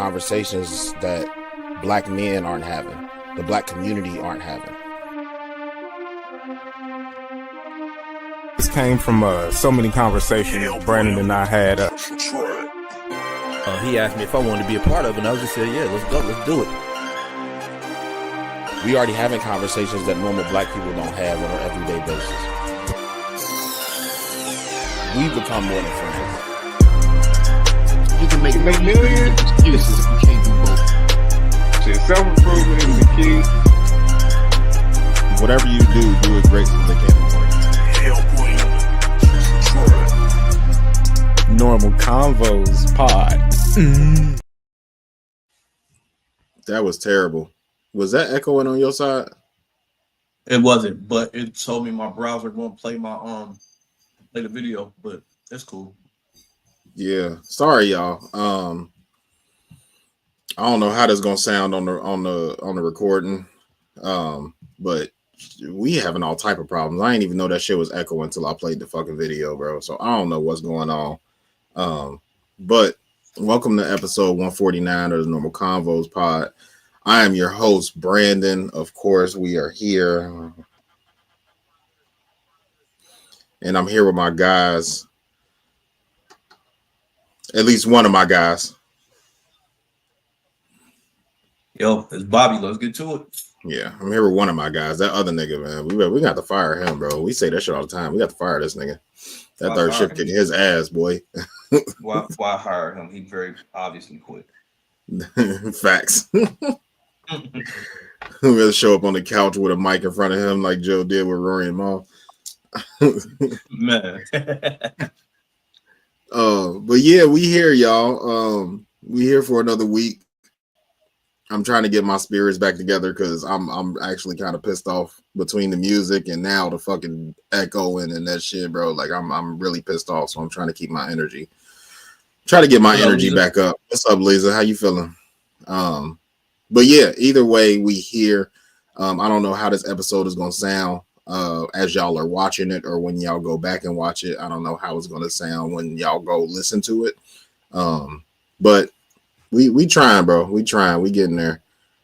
conversations that black men aren't having, the black community aren't having. This came from so many conversations Brandon and I had. He asked me if I wanted to be a part of it, and I was just saying, yeah, let's go, let's do it. We already having conversations that normal black people don't have on an everyday basis. We've become more than friends. You can make millions. Excuses. You can't do both. Shit, self-improvement is the key. Whatever you do it great so they can't afford it. Normal Convos pod. That was terrible. Was that echoing on your side? It wasn't, but it told me my browser won't play my play the video, but it's cool. Yeah. Sorry, y'all. I don't know how this gonna sound on the recording. But we having all type of problems. I didn't even know that shit was echoing until I played the fucking video, bro. So I don't know what's going on. But welcome to episode 149 of the Normal Convos pod. I am your host, Brandon. Of course, we are here. And I'm here with my guys. At least one of my guys. Yo, it's Bobby. Let's get to it. Yeah, I'm here with one of my guys. That other nigga, man. We got to fire him, bro. We say that shit all the time. We got to fire this nigga. That third shift kicking his ass, boy. Why hire him? He very obviously quit. Facts. We'll show up on the couch with a mic in front of him like Joe did with Rory and Mal. Man. But yeah, we here, y'all. We here for another week. I'm trying to get my spirits back together because I'm actually kind of pissed off between the music and now the fucking echoing and that shit, bro. Like I'm really pissed off, so I'm trying to keep my energy. Try to get my energy back up. What's up, Lisa? How you feeling? But yeah, either way, we here. I don't know how this episode is gonna sound as y'all are watching it or when y'all go back and watch it. I don't know how it's gonna sound when y'all go listen to it. But we trying, bro. We trying. We getting there.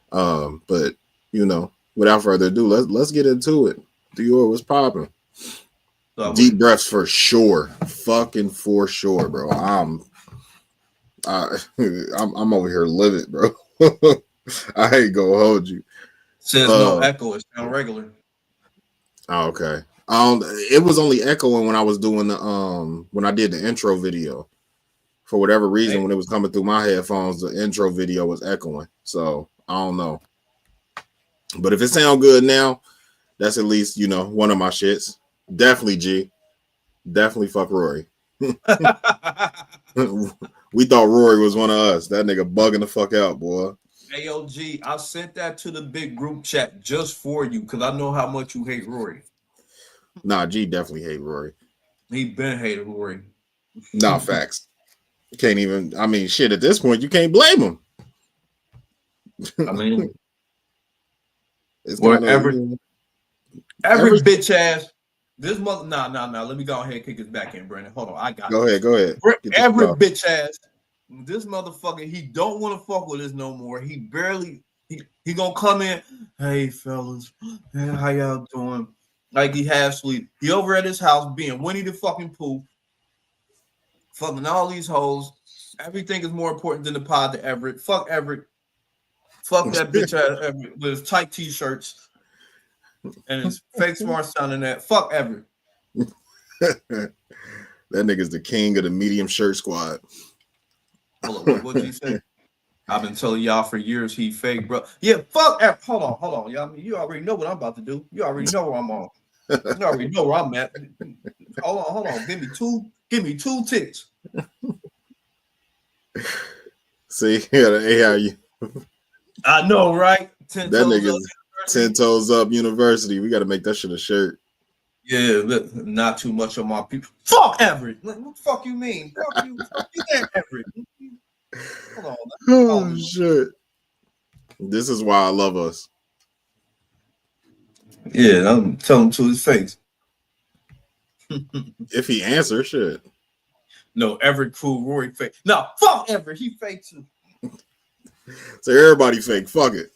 But you know, without further ado, let's get into it. Dior, what's popping? Deep breaths for sure. Fucking for sure, bro. I'm over here livid, bro. I ain't gonna hold you. Says no echo. It sound regular. Oh, okay. It was only echoing when I was doing the when I did the intro video. For whatever reason, when it was coming through my headphones, the intro video was echoing. So I don't know. But if it sounds good now, that's at least, you know, one of my shits. Definitely G. Definitely fuck Rory. We thought Rory was one of us. That nigga bugging the fuck out, boy. AOG, I sent that to the big group chat just for you because I know how much you hate Rory. Nah, G definitely hate Rory. He been hated Rory. Nah, facts. You can't even, I mean, shit, at this point, you can't blame him. I mean, it's every bitch ass, this mother, nah, let me go ahead and kick his back in, Brandon. Hold on, I got it. Go ahead. Every bitch ass, this motherfucker, he don't want to fuck with us no more. He barely, he gonna come in, hey, fellas, hey, how y'all doing? Like he half sleep. He over at his house being Winnie the fucking Pooh. Fucking all these hoes. Everything is more important than the pod to Everett. Fuck Everett. Fuck that bitch ass Everett with his tight t-shirts and his fake smart sounding that. Fuck Everett. That nigga's the king of the medium shirt squad. Hold on, what'd you say? I've been telling y'all for years he fake, bro. Yeah, fuck Everett. Hold on, y'all. You already know what I'm about to do. You already know where I'm on. You already know where I'm at. Hold on. Give me two ticks. See, how you. I know, right? That nigga's 10 toes up university. We got to make that shit a shirt. Yeah, not too much of my people. Fuck Everett. What the fuck you mean? Fuck you there, Everett. Hold on. Oh, shit. This is why I love us. Yeah, I'm telling him to his face. If he answers, shit. No, Everett cool, Rory fake. No, fuck Everett. He fake too. So everybody fake. Fuck it.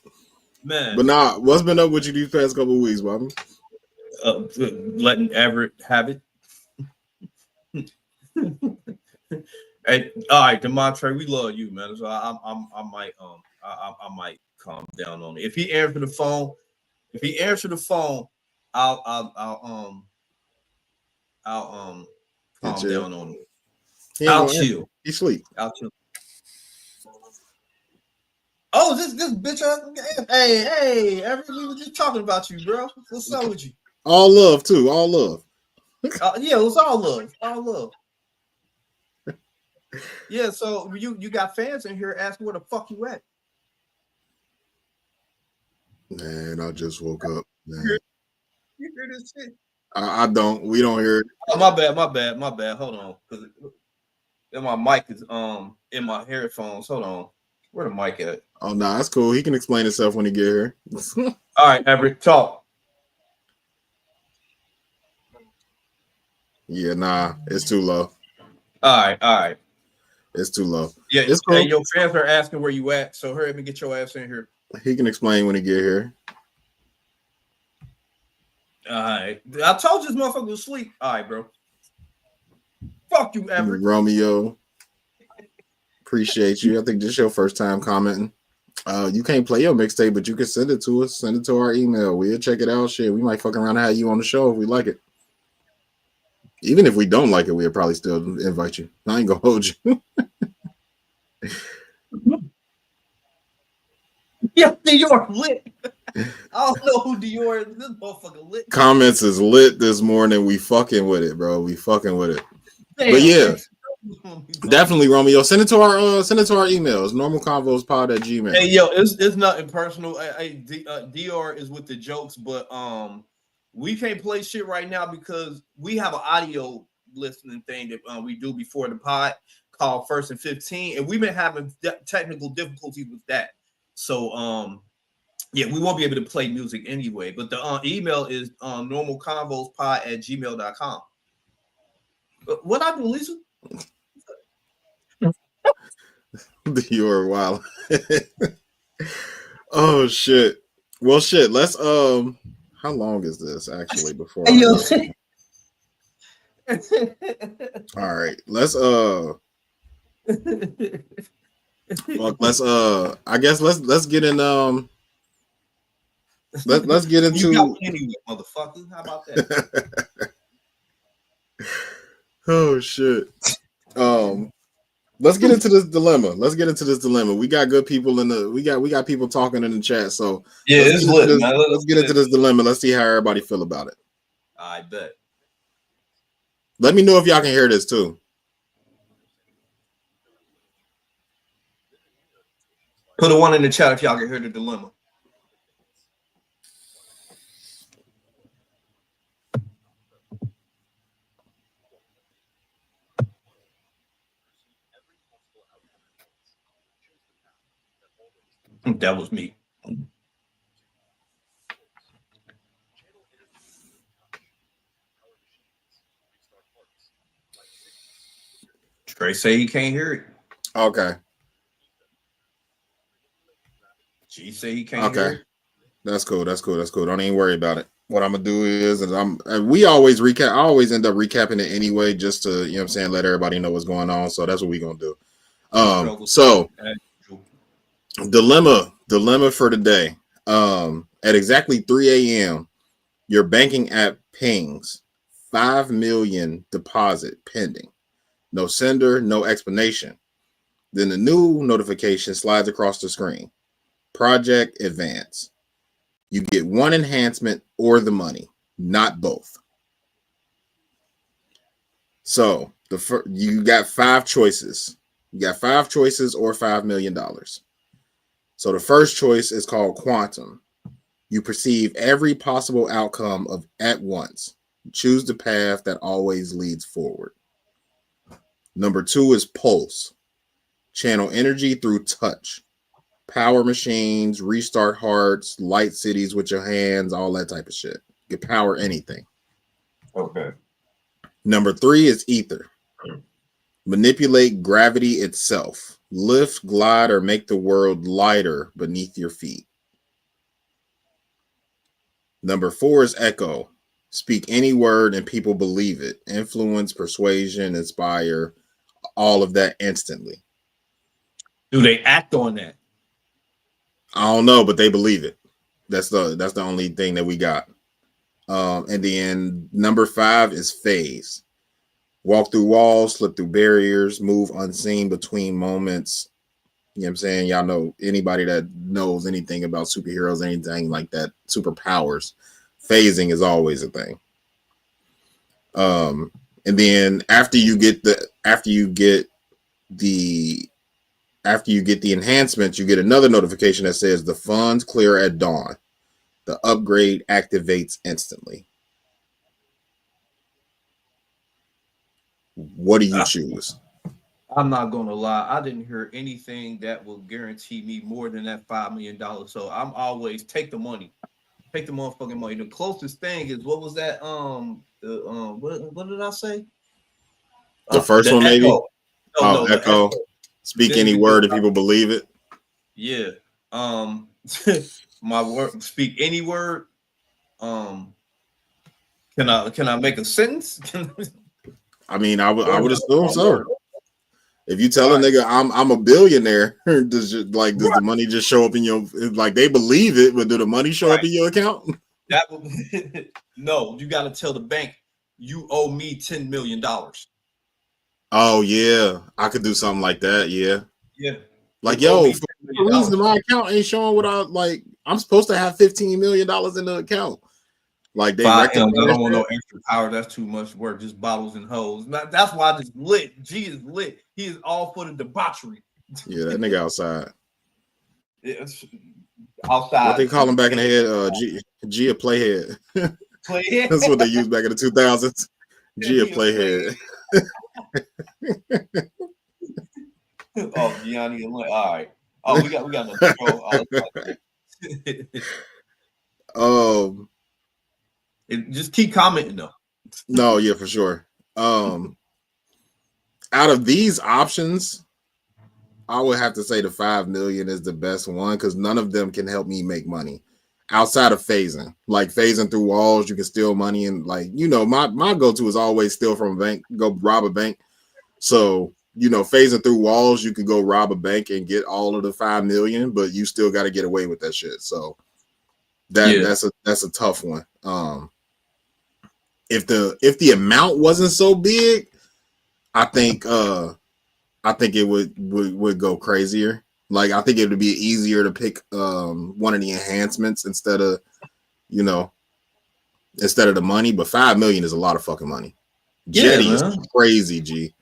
Man. But nah, what's been up with you these past couple of weeks, Bobby? Letting Everett have it. Hey, all right, Demontre, we love you, man. So I might calm down on it. If he answers the phone, I'll calm down on it. I'll chill. He sleep. I'll chill. Oh, this bitch. Hey, we were just talking about you, bro. What's up with you? All love too. All love. Yeah, it was all love. All love. Yeah, so you got fans in here asking where the fuck you at. Man, I just woke up. Man. You hear this shit? I don't. We don't hear it. Oh, my bad. Hold on, because my mic is in my headphones. Hold on, where the mic at? Oh no, that's cool. He can explain himself when he get here. All right, Everett, talk. Yeah, nah, it's too low. All right. It's too low. Yeah, it's cool. Your fans are asking where you at, so hurry up and get your ass in here. He can explain when he get here. All right, I told you this motherfucker was asleep. All right, bro. Fuck you, Everett. Romeo. Appreciate you. I think this is your first time commenting. You can't play your mixtape, but you can send it to us. Send it to our email. We'll check it out. Shit, we might fuck around and have you on the show if we like it. Even if we don't like it, we'll probably still invite you. I ain't gonna hold you. Yeah, Dior lit. I don't know who Dior is. This motherfucker lit. Comments is lit this morning. We fucking with it, bro. We fucking with it. Damn, but yeah, definitely, Romeo. Send it to our emails. normalconvospod@gmail.com. Hey, yo, it's nothing personal. Dior is with the jokes, but we can't play shit right now because we have an audio listening thing that we do before the pod called First and 15, and we've been having technical difficulties with that. So yeah, we won't be able to play music anyway. But the email is normalconvospod@gmail.com. What I do, Lisa? You're wild. Oh shit. Well, shit. Let's how long is this actually before? All right. Let's I guess let's get in let's get into anyway, motherfucker. How about that? Oh shit. Let's get into this dilemma. We got good people in the we got people talking in the chat. So yeah, it's lit, man. Let's get into this dilemma. Let's see how everybody feel about it. I bet. Let me know if y'all can hear this too. Put a one in the chat if y'all can hear the dilemma. That was me. Trey say he can't hear it. Okay. G say he can't hear it. That's cool. Don't even worry about it. What I'm gonna do is, we always recap. I always end up recapping it anyway, just to, you know what I'm saying, let everybody know what's going on. So that's what we're gonna do. So dilemma for today. At exactly 3 a.m., your banking app pings 5 million deposit pending. No sender, no explanation. Then the new notification slides across the screen. Project advance. You get one enhancement or the money, not both. So you got 5 choices. You got 5 choices or $5 million. So the first choice is called quantum. You perceive every possible outcome of at once. Choose the path that always leads forward. Number 2 is pulse. Channel energy through touch. Power machines, restart hearts, light cities with your hands, all that type of shit. You can power anything. Okay. Number 3 is ether. Manipulate gravity itself. lift, glide, or make the world lighter beneath your feet. Number 4 is echo. Speak any word and people believe it. Influence, persuasion, inspire, all of that instantly. Do they act on that? I don't know, but they believe it. That's the only thing that we got. And then number 5 is phase. Walk through walls, slip through barriers, move unseen between moments. You know what I'm saying? Y'all know, anybody that knows anything about superheroes, anything like that, superpowers, phasing is always a thing. And then after you get the enhancements, you get another notification that says the funds clear at dawn. The upgrade activates instantly. What do you choose? I'm not gonna lie, I didn't hear anything that will guarantee me more than that $5 million. So I'm always take the money. Take the motherfucking money. The closest thing is, what was that? What did I say? The first one, maybe. No, the echo. Speak any word if people believe it. Yeah. My word. Speak any word. Can I make a sentence? I mean, I would assume so. If you tell a nigga I'm a billionaire, does the money just show up in your, like, they believe it, but do the money show up in your account? That will, no, you got to tell the bank you owe me $10 million. Oh yeah, I could do something like that. Yeah. Like, you yo, for the reason my account ain't showing what I'm supposed to have $15 million in the account. Like, they I don't want no extra power. That's too much work. Just bottles and hoes. That's why I just lit. G is lit. He is all for the debauchery. Yeah, that nigga outside. It's outside. What they call him back in the head? G a playhead. Playhead. That's what they used back in the 2000s. G a playhead. Oh, Gianni and Lynn. All right. Oh, we got another show. Just keep commenting though. No, yeah, for sure. Out of these options, I would have to say the 5 million is the best one, because none of them can help me make money outside of phasing. Like, phasing through walls, you can steal money, and, like, you know, my go-to is always steal from a bank, go rob a bank. So, you know, phasing through walls, you could go rob a bank and get all of the 5 million, but you still got to get away with that shit. So that's a tough one. If the amount wasn't so big, I think it would go crazier. Like, I think it would be easier to pick one of the enhancements instead of the money. But 5 million is a lot of fucking money. Jetty is crazy, G.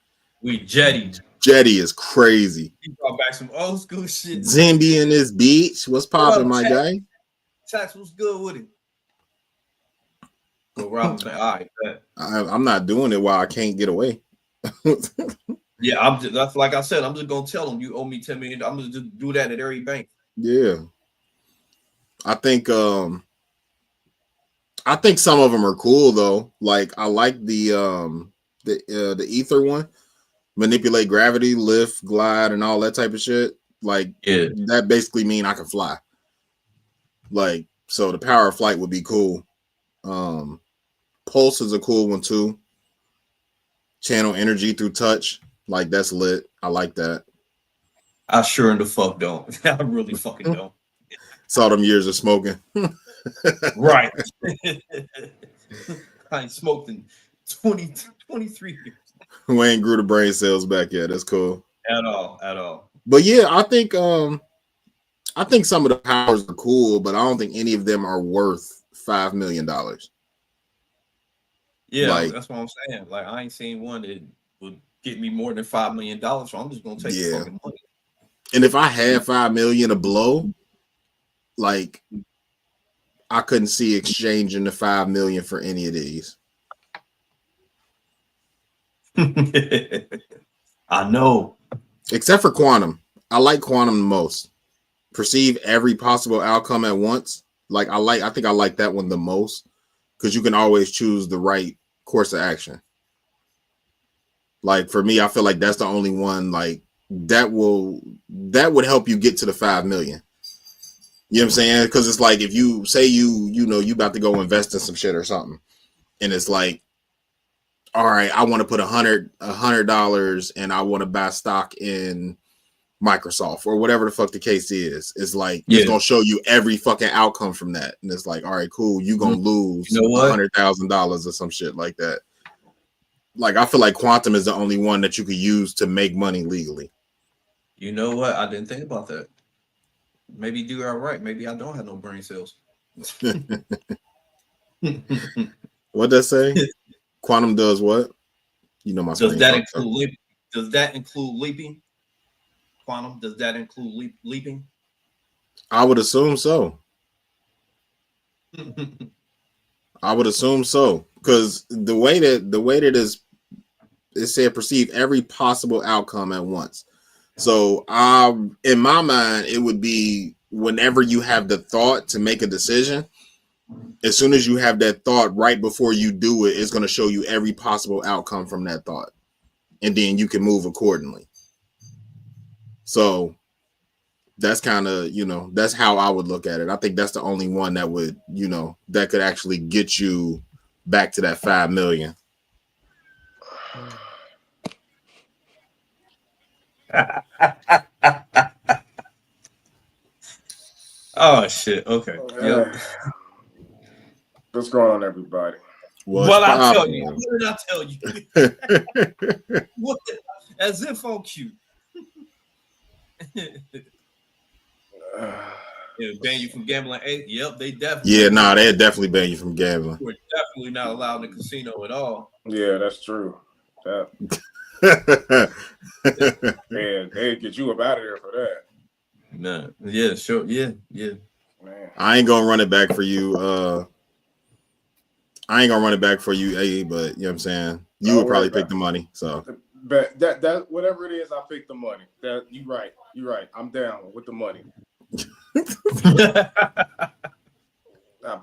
We Jetty. Jetty is crazy. He brought back some old school shit. Zimby in this beach. What's popping, my guy? Tax was good with it. Go rob him. All right, I'm not doing it while I can't get away. Yeah, that's like I said. I'm just gonna tell them you owe me $10 million. I'm gonna just do that at every bank. Yeah, I think some of them are cool though. Like, I like the ether one, manipulate gravity, lift, glide, and all that type of shit. Like, that basically mean I can fly. Like, so the power of flight would be cool. Pulse is a cool one too. Channel energy through touch. Like, that's lit. I like that. I sure in the fuck don't. I really fucking don't. Saw them years of smoking. Right. I ain't smoked in 23 years. We ain't grew the brain cells back yet. That's cool. At all. But yeah, I think some of the powers are cool, but I don't think any of them are worth $5 million. Yeah, like, that's what I'm saying. Like, I ain't seen one that would get me more than $5 million, so I'm just gonna take the fucking money. And if I had 5 million to blow, like, I couldn't see exchanging the 5 million for any of these. I know. Except for quantum. I like quantum the most. Perceive every possible outcome at once. Like, I think I like that one the most, because you can always choose the right course of action. Like, for me, I feel like that's the only one, like, that would help you get to the 5 million. You know what I'm saying? Because it's like if you say you about to go invest in some shit or something, and it's like, all right, I want to put $100 and I want to buy stock in Microsoft or whatever the fuck the case is. It's like it's gonna show you every fucking outcome from that, and it's like, all right, cool, you gonna lose $100,000 or some shit like that. Like I feel like quantum is the only one that you could use to make money legally. You know what? I didn't think about that. Maybe you are right. Maybe I don't have no brain cells. What that say? Quantum does what? You know my. Does that include leaping? Quantum, does that include leaping? I would assume so. I would assume so, because the way that it said perceive every possible outcome at once. So in my mind, it would be whenever you have the thought to make a decision, as soon as you have that thought, right before you do it, it's going to show you every possible outcome from that thought, and then you can move accordingly. So that's kind of, that's how I would look at it. I think that's the only one that would, that could actually get you back to that 5 million. Oh shit. Okay. Yep. What's going on, everybody? What I tell you? What did I tell you? What? As if on cue. Ban you from gambling. Yep, they definitely. Yeah, nah, they definitely ban you from gambling. We're definitely not allowed in the casino at all. Yeah, that's true. They get you up out of there for that. Nah. Yeah, sure. Yeah. Man. I ain't gonna run it back for you. I ain't gonna run it back for you, A, but you know what I'm saying? You would probably pick the money. So but that whatever it is, I pick the money. That you right. I'm down with the money. I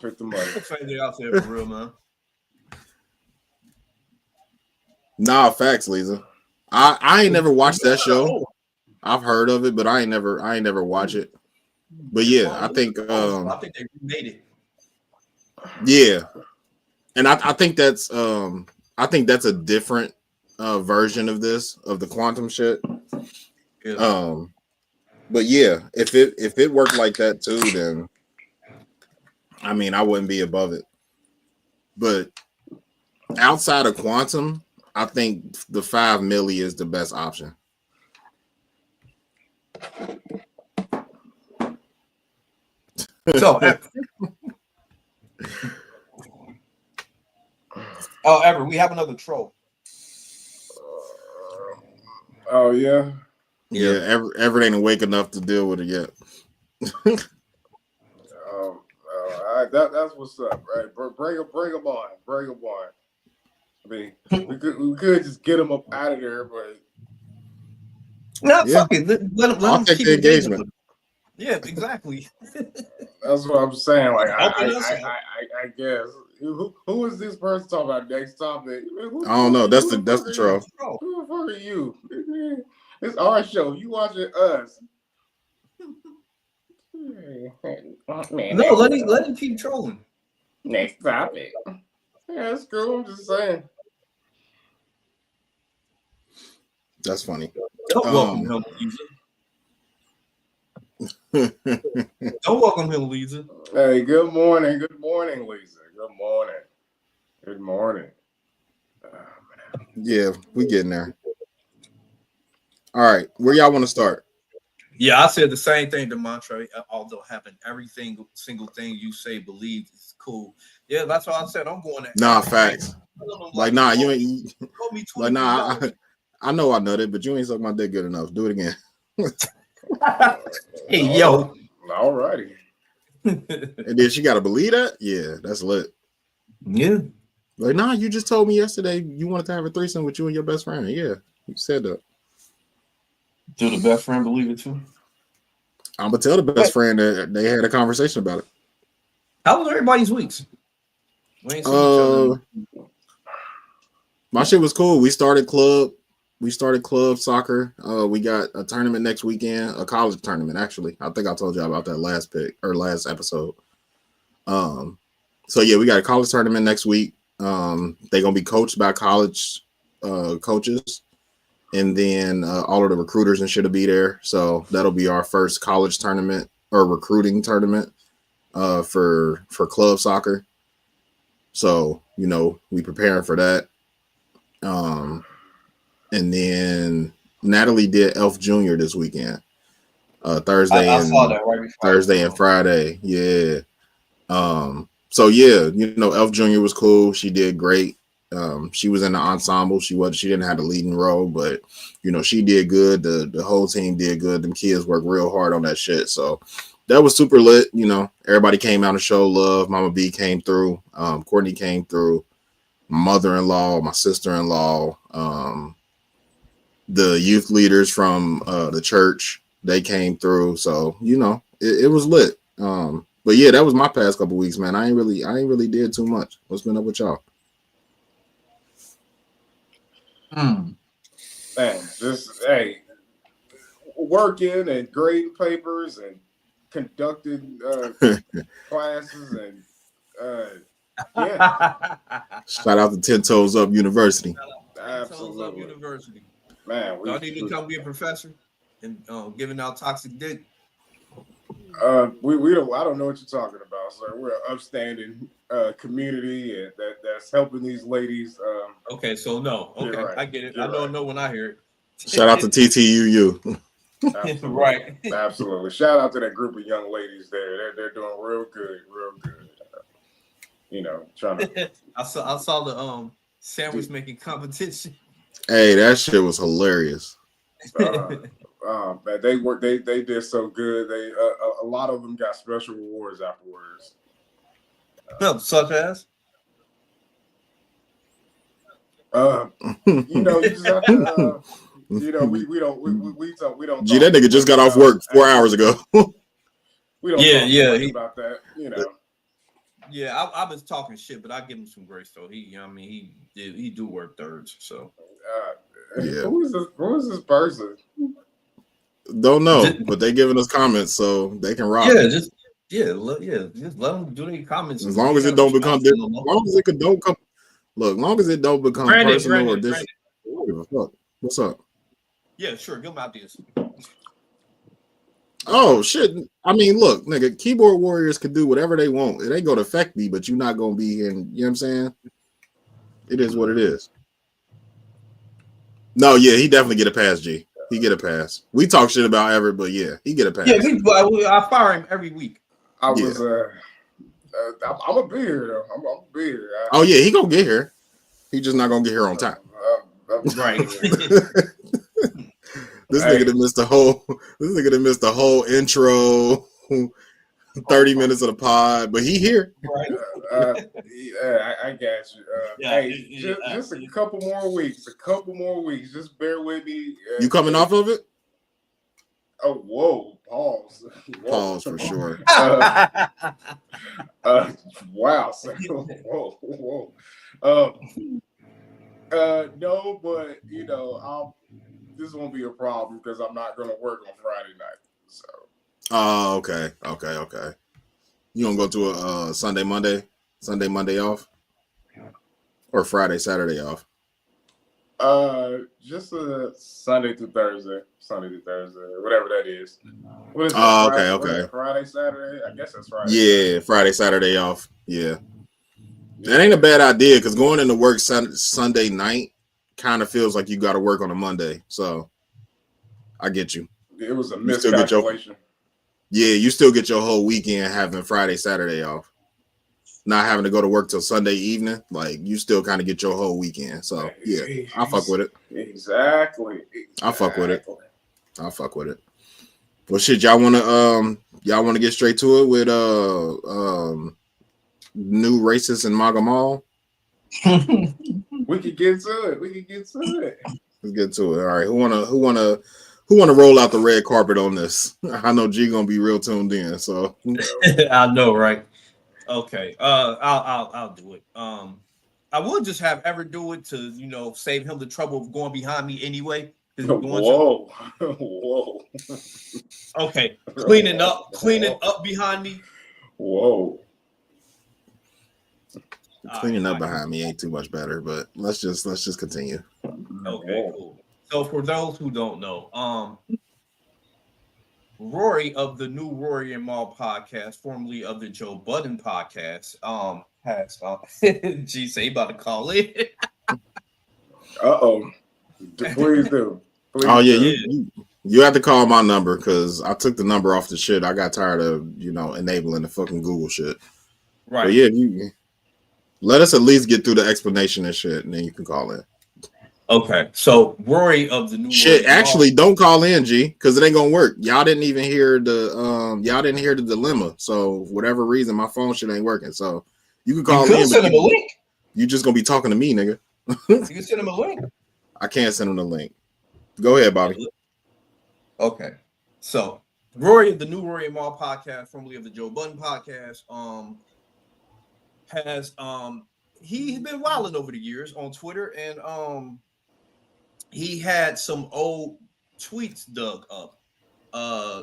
pick the money. Family out there for real, man. Nah, facts, Lisa. I ain't never watched that show. I've heard of it, but I ain't never watch it. But yeah, I think they remade it. Yeah. And I think that's a different version of the quantum shit. Yeah. But yeah, if it worked like that too, then I mean I wouldn't be above it. But outside of quantum, I think the 5 milli is the best option. So Ever, we have another troll. Oh yeah. Yeah, Ever ain't awake enough to deal with it yet. That's what's up, right? Bring them on. I mean, we could just get them up out of there, but fuck it. Let them take the engagement. Yeah, exactly. That's what I'm saying. Like, I guess who is this person talking about next topic? I don't know. That's the troll. Who the fuck are you? It's our show. You watching us? No, let him keep trolling. Next topic. Yeah, that's cool. I'm just saying. That's funny. Don't welcome him, Lisa. Don't welcome him, Lisa. Hey, good morning, Lisa. Good morning. Yeah, we getting there. All right, where y'all want to start? Yeah, I said the same thing to Montre. Although having everything, single thing you say, believe is cool. Yeah, that's what I said. I'm going to. Nah, facts. Like, nah, you ain't. Like, nah, I know I nutted, but you ain't suck my dick good enough. Do it again. Hey, yo. All righty. And then she got to believe that? Yeah, that's lit. Yeah. Like, nah, you just told me yesterday you wanted to have a threesome with you and your best friend. Yeah, you said that. Do the best friend believe it too? I'm going to tell the best friend that they had a conversation about it. How was everybody's weeks? We ain't seen each other. My shit was cool. We started club. We started club soccer. We got a tournament next weekend, a college tournament. Actually, I think I told y'all about that last episode. So yeah, we got a college tournament next week. They're gonna be coached by college coaches, and then all of the recruiters and shit will be there. So that'll be our first college tournament or recruiting tournament for club soccer. So we preparing for that. And then Natalie did Elf Jr. this weekend. Thursday I and saw that right before Thursday and Friday. Yeah. So yeah, Elf Jr. was cool. She did great. She was in the ensemble. She didn't have the leading role, but she did good. The whole team did good. Them kids worked real hard on that shit. So that was super lit. Everybody came out to show love. Mama B came through. Courtney came through. My mother-in-law, my sister-in-law, the youth leaders from the church, they came through. So it was lit. But yeah, that was my past couple weeks, man. I ain't really did too much. What's been up with y'all? Man, just working and grading papers and conducting classes and yeah. Shout out to 10 Toes Up University. Absolutely. University. Man, y'all need to come be a professor and giving out toxic dick. We don't. I don't know what you're talking about, sir. We're an upstanding community and that's helping these ladies. Okay, so no. Okay, right. I get it. I don't know when I hear it. Shout out to TTUU. Absolutely. Right. Absolutely. Shout out to that group of young ladies there. They're doing real good. Trying to. I saw the sandwich making competition. Hey, that shit was hilarious. They did so good. They a lot of them got special rewards afterwards. Such as you just have to we don't Gee, that nigga just got off work 4 hours ago. We don't talk much about that, Yeah, I was talking shit, but I give him some grace though. He do work thirds, so yeah. Who is this person? Don't know, but they giving us comments so they can rock. Yeah, just let them do their comments. As long as it don't become long as it don't become personal or this. What's up? Yeah, sure. Give them ideas. Oh shit! I mean, look, nigga, keyboard warriors can do whatever they want. It ain't gonna affect me, but you're not gonna be here. You know what I'm saying? It is what it is. No, yeah, he definitely get a pass, G. He get a pass. We talk shit about Everett, but yeah, he get a pass. Yeah, I fire him every week. I'm gonna be here though. I'm gonna be here. Oh yeah, he gonna get here. He just not gonna get here on time. Right. This nigga done missed the whole intro, 30 minutes of the pod, but he here. Right. I got you. Just a couple more weeks. Just bear with me. You coming off of it? Oh, whoa. Pause. Pause for sure. Wow. Whoa. No, but this won't be a problem because I'm not gonna work on Friday night. So. Oh, okay. You gonna go to a Sunday, Monday off, or Friday, Saturday off? Just a Sunday to Thursday, whatever that is. What is it? Okay. Friday, Saturday. I guess that's Friday. Yeah, Friday, Saturday off. Yeah. That ain't a bad idea because going into work Sunday night kind of feels like you got to work on a Monday. So I get you. It was a miscalculation. You still get your whole weekend having Friday, Saturday off. Not having to go to work till Sunday evening. Like, you still kind of get your whole weekend. So, yeah, I fuck with it. Exactly. I fuck with it. Well, shit, y'all want to get straight to it with new racist and MAGA Mal? We could get to it. Let's get to it. All right. Who wanna roll out the red carpet on this? I know G gonna be real tuned in. So I know, right? Okay. I'll do it. I would just have Ever do it to, save him the trouble of going behind me anyway. Whoa. Whoa. Okay. Cleaning up behind me. Whoa. Cleaning up behind me ain't too much better, but let's just continue. Okay, cool. So for those who don't know, Rory of the new Rory and Mal podcast, formerly of the Joe Budden podcast, has G say about to call it. Uh-oh. Please do. Please you have to call my number because I took the number off the shit. I got tired of enabling the fucking Google shit. Right. But yeah, you let us at least get through the explanation and shit, and then you can call in. Okay, so Rory of the new shit. Actually, don't call in, G, because it ain't gonna work. Y'all didn't even hear the dilemma. So whatever reason, my phone shit ain't working. So you can call in. Send him a link. You just gonna be talking to me, nigga. You can send him a link. I can't send him the link. Go ahead, Bobby. Okay, so Rory, the new Rory and Mal podcast, formerly of the Joe Budden podcast, has he's been wilding over the years on Twitter, and he had some old tweets dug up,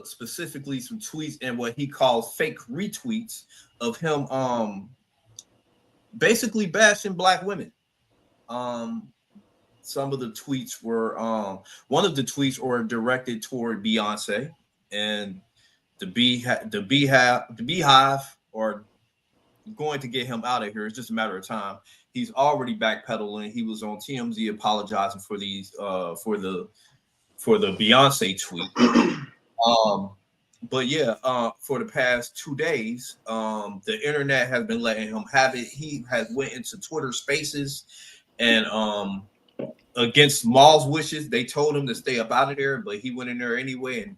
specifically some tweets and what he calls fake retweets of him basically bashing black women. Some of the tweets were one of the tweets were directed toward Beyonce, and the Beehive are going to get him out of here. It's just a matter of time. He's already backpedaling. He was on TMZ apologizing for these for the Beyonce tweet. But yeah, for the past 2 days, the internet has been letting him have it. He has went into Twitter Spaces, and against Mal's wishes, they told him to stay up out of there, but he went in there anyway. And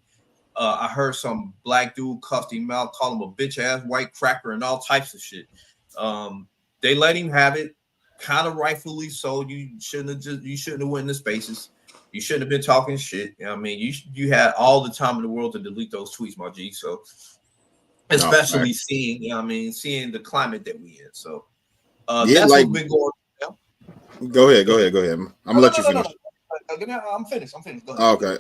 I heard some black dude cussed him out, call him a bitch ass white cracker and all types of shit. They let him have it, kind of rightfully so. You shouldn't have went in the Spaces. You shouldn't have been talking shit. I mean, you had all the time in the world to delete those tweets, my G. So, especially seeing the climate that we in. So, that's what's been going on. Go ahead. I'm gonna let you finish. No. I'm finished. Go ahead. Okay.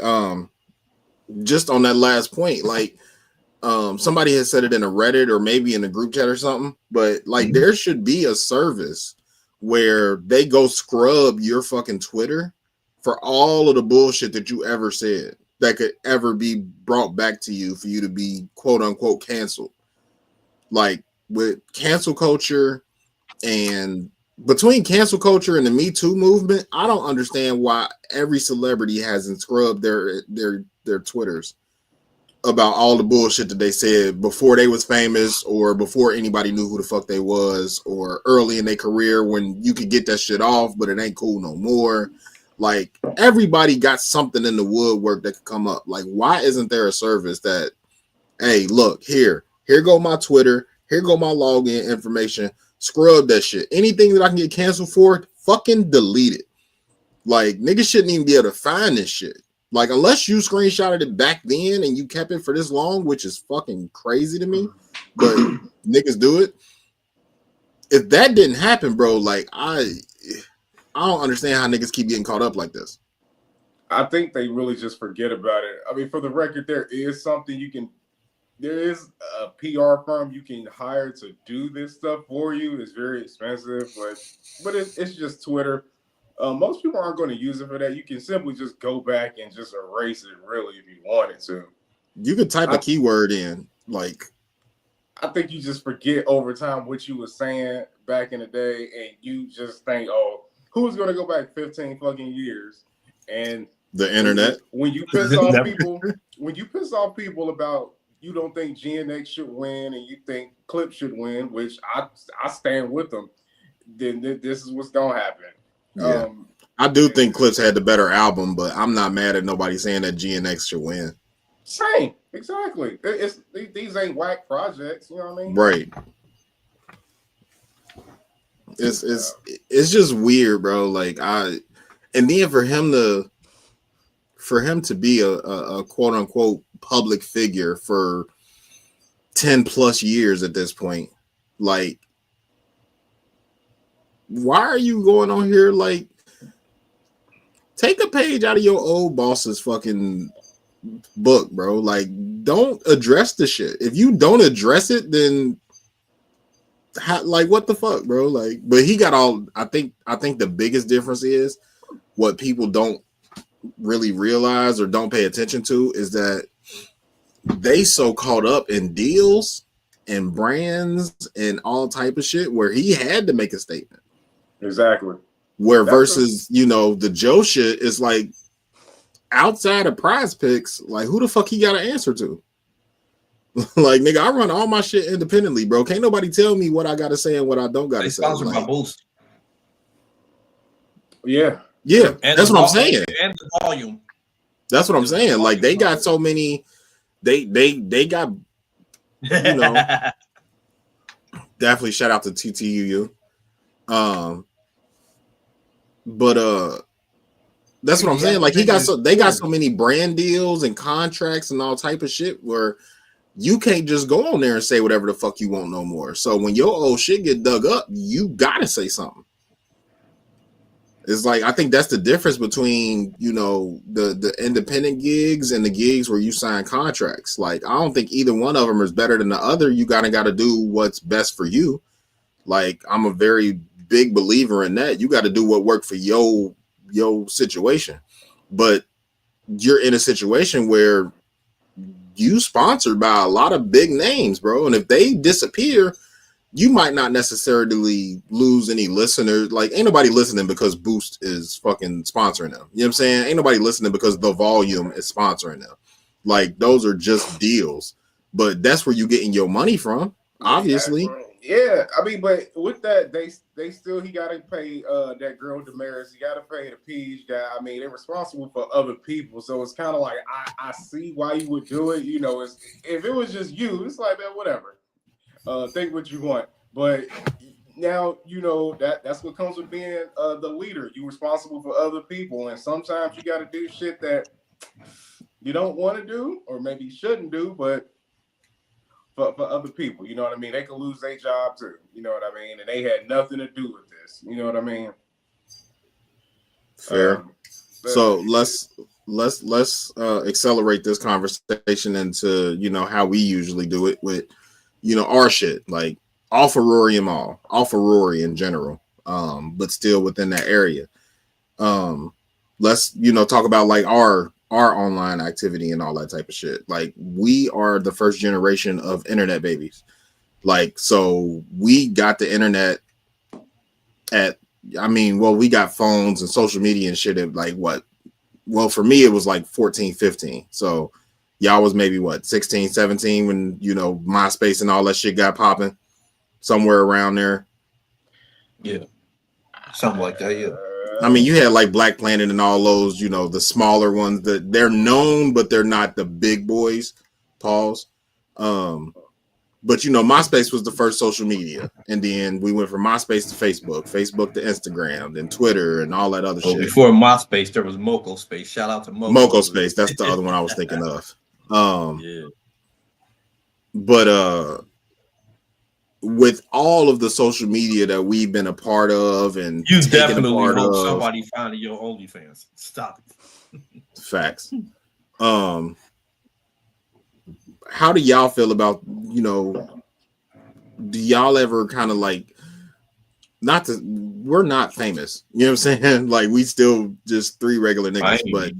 Just on that last point, somebody has said it in a Reddit or maybe in a group chat or something, but there should be a service where they go scrub your fucking Twitter for all of the bullshit that you ever said that could ever be brought back to you for you to be quote unquote canceled. Like with cancel culture, and between cancel culture and the Me Too movement, I don't understand why every celebrity hasn't scrubbed their Twitters about all the bullshit that they said before they was famous or before anybody knew who the fuck they was, or early in their career when you could get that shit off, but it ain't cool no more. Like, everybody got something in the woodwork that could come up. Like, why isn't there a service that, hey, look, here go my Twitter, here go my login information, scrub that shit. Anything that I can get canceled for, fucking delete it. Like, niggas shouldn't even be able to find this shit. Like, unless you screenshotted it back then and you kept it for this long, which is fucking crazy to me, but niggas do it. If that didn't happen, bro, like, I don't understand how niggas keep getting caught up like this. I think they really just forget about it. I mean, for the record, there is a PR firm you can hire to do this stuff for you. It's very expensive, but it's just Twitter. Most people aren't going to use it for that. You can simply just go back and just erase it, really, if you wanted to. You could type a keyword in, like. I think you just forget over time what you were saying back in the day, and you just think, oh, who's going to go back 15 fucking years? And the internet. When you piss off people about you don't think GNX should win and you think Clip should win, which I stand with them, then this is what's going to happen. Yeah. I do think Clips had the better album, but I'm not mad at nobody saying that GNX should win. Same, exactly. These ain't whack projects, you know what I mean? Right. It's just weird, bro. Like, and then for him to be a quote unquote public figure for 10 plus years at this point, like, why are you going on here like? Take a page out of your old boss's fucking book, bro. Like, don't address the shit. If you don't address it, then like what the fuck, bro? Like, but he got all. I think the biggest difference is what people don't really realize or don't pay attention to is that they so caught up in deals and brands and all type of shit where he had to make a statement. Exactly. Where versus, you know, the Joe shit is like outside of Prize Picks, like who the fuck he got to answer to? Like, nigga, I run all my shit independently, bro. Can't nobody tell me what I got to say and what I don't got to say. Sponsored like, by Boost. Yeah, that's what I'm saying. And the volume. That's what I'm saying. Like, they got so many. They got, you know. Definitely shout out to TTUU. But that's what I'm saying. Like, they got so many brand deals and contracts and all type of shit where you can't just go on there and say whatever the fuck you want no more. So when your old shit get dug up, you gotta say something. It's like, I think that's the difference between, you know, the independent gigs and the gigs where you sign contracts. Like, I don't think either one of them is better than the other. You got to do what's best for you. Like, I'm a very big believer in that. You got to do what worked for your situation. But you're in a situation where you sponsored by a lot of big names, bro. And if they disappear, you might not necessarily lose any listeners. Like, ain't nobody listening because Boost is fucking sponsoring them. You know what I'm saying? Ain't nobody listening because The Volume is sponsoring them. Like, those are just deals. But that's where you're getting your money from, obviously. Yeah, I mean, but with that, they still, he got to pay that girl Damaris. He got to pay the Peach guy. I mean, they're responsible for other people, so it's kind of like I see why you would do it. You know, if it was just you, it's like, man, whatever. Think what you want, but now you know that's what comes with being the leader. You're responsible for other people, and sometimes you got to do shit that you don't want to do, or maybe shouldn't do, but for other people, you know what I mean? They could lose their job too, you know what I mean? And they had nothing to do with this, you know what I mean? Fair. So let's accelerate this conversation into, you know, how we usually do it with, you know, our shit, like off of Rory and Mal, off of Rory in general, but still within that area. Let's, you know, talk about like our online activity and all that type of shit. Like, we are the first generation of internet babies. Like, so we got the internet we got phones and social media and shit at like what? Well, for me, it was like 14, 15. So y'all was maybe what, 16, 17 when, you know, MySpace and all that shit got popping, somewhere around there. Yeah. Something like that, yeah. I mean, you had like Black Planet and all those, you know, the smaller ones that they're known, but they're not the big boys. Pause. But you know, MySpace was the first social media, and then we went from MySpace to Facebook, Facebook to Instagram, then Twitter, and all that other shit. Before MySpace, there was Moco Space. Shout out to Moco Space. That's the other one I was thinking of. Yeah. But with all of the social media that we've been a part of, and you definitely hope somebody found your OnlyFans. Stop it. Facts. How do y'all feel about, you know, do y'all ever kind of like, we're not famous, you know what I'm saying? Like, we still just three regular niggas, but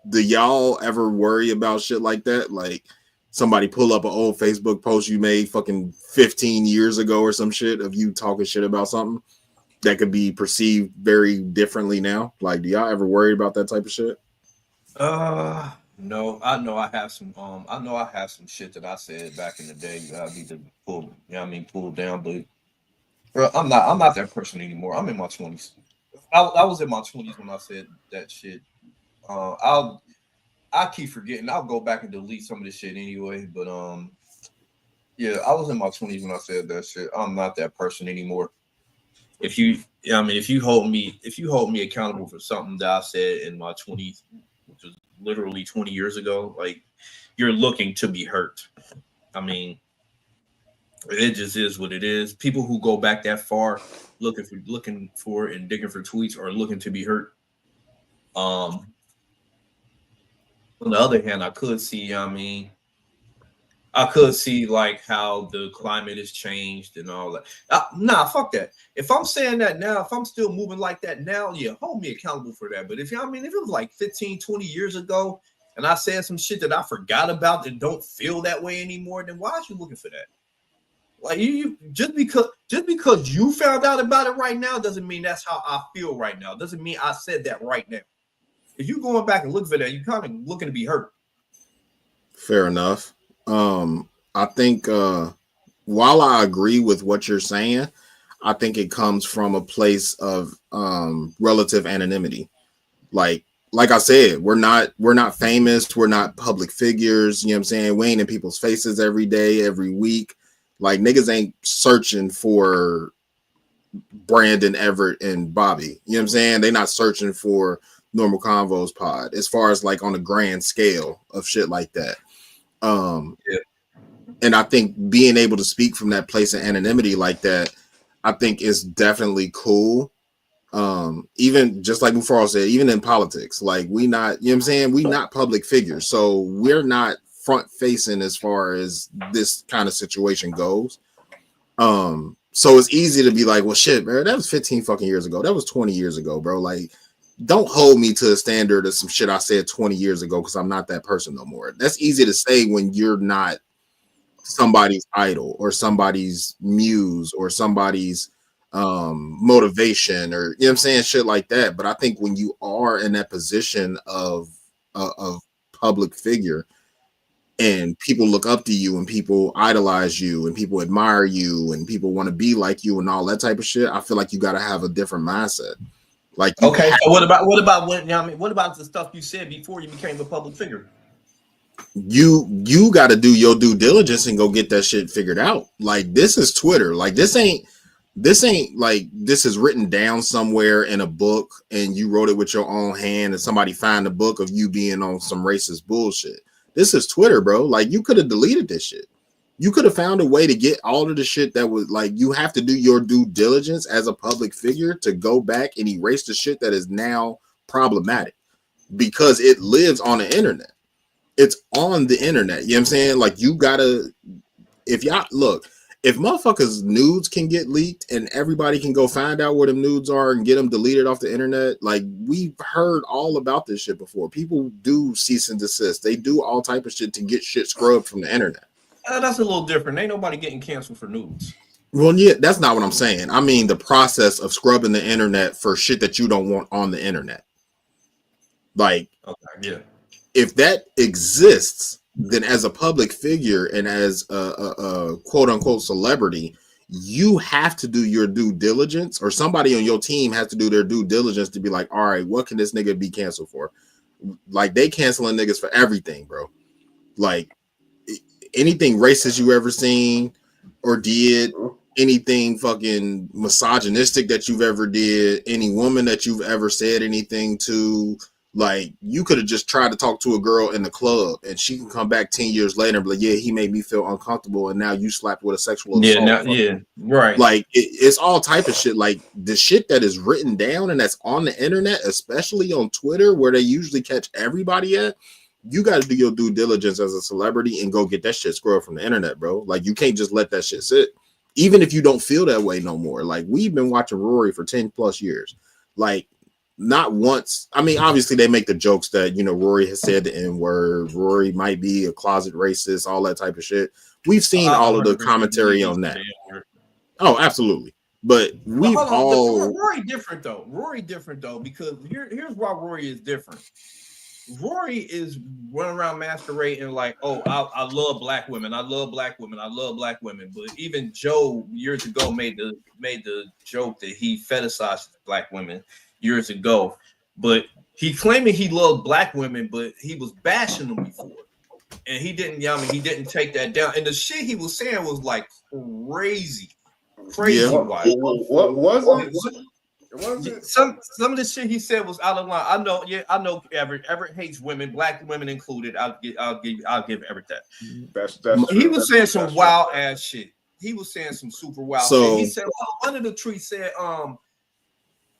do y'all ever worry about shit like that? Like, somebody pull up an old Facebook post you made fucking 15 years ago or some shit of you talking shit about something that could be perceived very differently now? Like, do y'all ever worry about that type of shit? No, I know I have some shit that I said back in the day that I need to pull down, but bro, I'm not that person anymore. I'm in my 20s. I was in my 20s when I said that shit. I keep forgetting. I'll go back and delete some of this shit anyway, but yeah, I was in my 20s when I said that shit. I'm not that person anymore. If you hold me accountable for something that I said in my 20s, which was literally 20 years ago, like, you're looking to be hurt. I mean, It just is what it is. People who go back that far looking for and digging for tweets are looking to be hurt. Um, on the other hand, I could see, I mean, I could see like how the climate has changed and all that. Nah, fuck that. If I'm saying that now, if I'm still moving like that now, yeah, hold me accountable for that. But if I mean, if it was like 15, 20 years ago and I said some shit that I forgot about and don't feel that way anymore, then why are you looking for that? Like you just because you found out about it right now doesn't mean that's how I feel right now. Doesn't mean I said that right now. If you going back and look for that, you kind of looking to be hurt. Fair enough. I think while I agree with what you're saying, I think it comes from a place of relative anonymity. Like I said, we're not famous, we're not public figures, you know what I'm saying? We ain't in people's faces every day, every week. Like niggas ain't searching for Brandon, Everett, and Bobby. You know what I'm saying? They're not searching for Normal Convos Pod as far as like on a grand scale of shit like that. Yeah. And I think being able to speak from that place of anonymity like that, I think is definitely cool. Even just like before said, even in politics, like we not, you know what I'm saying? We not public figures. So we're not front facing as far as this kind of situation goes. So it's easy to be like, well, shit, man, that was 15 fucking years ago. That was 20 years ago, bro. Like, don't hold me to a standard of some shit I said 20 years ago because I'm not that person no more. That's easy to say when you're not somebody's idol or somebody's muse or somebody's motivation or you know what I'm saying, shit like that. But I think when you are in that position of public figure and people look up to you and people idolize you and people admire you and people want to be like you and all that type of shit, I feel like you got to have a different mindset. Like, okay, so what about when, you know what I mean, what about the stuff you said before you became a public figure? You got to do your due diligence and go get that shit figured out. Like, this is Twitter. Like, this ain't like this is written down somewhere in a book and you wrote it with your own hand and somebody found a book of you being on some racist bullshit. This is Twitter, bro. Like, you could have deleted this shit. You could have found a way to get all of the shit that was like, you have to do your due diligence as a public figure to go back and erase the shit that is now problematic because it lives on the internet. It's on the internet. You know what I'm saying? Like, you gotta, if y'all look, if motherfuckers nudes can get leaked and everybody can go find out where them nudes are and get them deleted off the internet, like, we've heard all about this shit before. People do cease and desist. They do all type of shit to get shit scrubbed from the internet. That's a little different. Ain't nobody getting canceled for nudes. Well, yeah, that's not what I'm saying. I mean the process of scrubbing the internet for shit that you don't want on the internet. Like, okay, yeah. If that exists, then as a public figure and as a quote unquote celebrity, you have to do your due diligence, or somebody on your team has to do their due diligence to be like, all right, what can this nigga be canceled for? Like, they canceling niggas for everything, bro. Like, anything racist you ever seen or did, anything fucking misogynistic that you've ever did, any woman that you've ever said anything to. Like, you could have just tried to talk to a girl in the club and she can come back 10 years later and be like, yeah, he made me feel uncomfortable, and now you slapped with a sexual assault. Yeah, right. Like, it's all type of shit. Like, the shit that is written down and that's on the internet, especially on Twitter where they usually catch everybody at, you got to do your due diligence as a celebrity and go get that shit scrubbed from the internet, bro. Like, you can't just let that shit sit. Even if you don't feel that way no more. Like, we've been watching Rory for 10 plus years. Like, not once. I mean, obviously they make the jokes that, you know, Rory has said the N-word, Rory might be a closet racist, all that type of shit. We've seen all of the commentary on that. Oh, absolutely. But we've all Rory different though, because here's why Rory is different. Rory is running around masquerading like, oh, I love black women. I love black women. I love black women. But even Joe years ago made the joke that he fetishized black women years ago. But he claiming he loved black women, but he was bashing them before. And he didn't, he didn't take that down. And the shit he was saying was like crazy. Yeah. What was it? Some of the shit he said was out of line. I know. Everett hates women, black women included. I'll give Everett that. That's he was saying some wild ass shit. he was saying some super wild So shit. He said, well, one of the tweets said,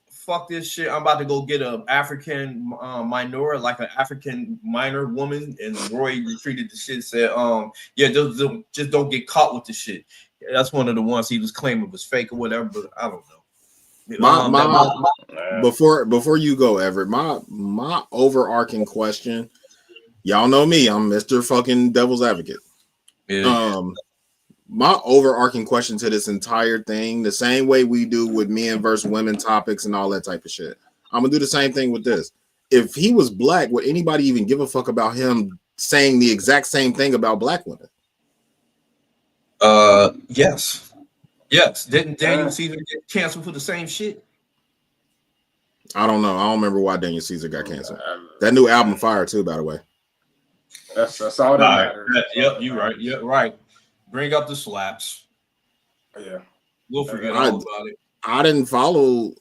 fuck this shit. I'm about to go get a African minor, like an African minor woman. And Roy retweeted the shit, said, yeah, just don't get caught with the shit. That's one of the ones he was claiming was fake or whatever, but I don't know. Before you go, Everett, my overarching question, y'all know me, I'm Mr. fucking Devil's Advocate. Yeah. My overarching question to this entire thing, the same way we do with men versus women topics and all that type of shit, I'm gonna do the same thing with this. If he was black, would anybody even give a fuck about him saying the exact same thing about black women? Yes. Didn't Daniel Caesar get canceled for the same shit? I don't know. I don't remember why Daniel Caesar got canceled. That new album fire too, by the way. That's all that matters. Yep, you right. Yep, right. Bring up the slaps. Yeah, we'll forget all about it. I didn't follow.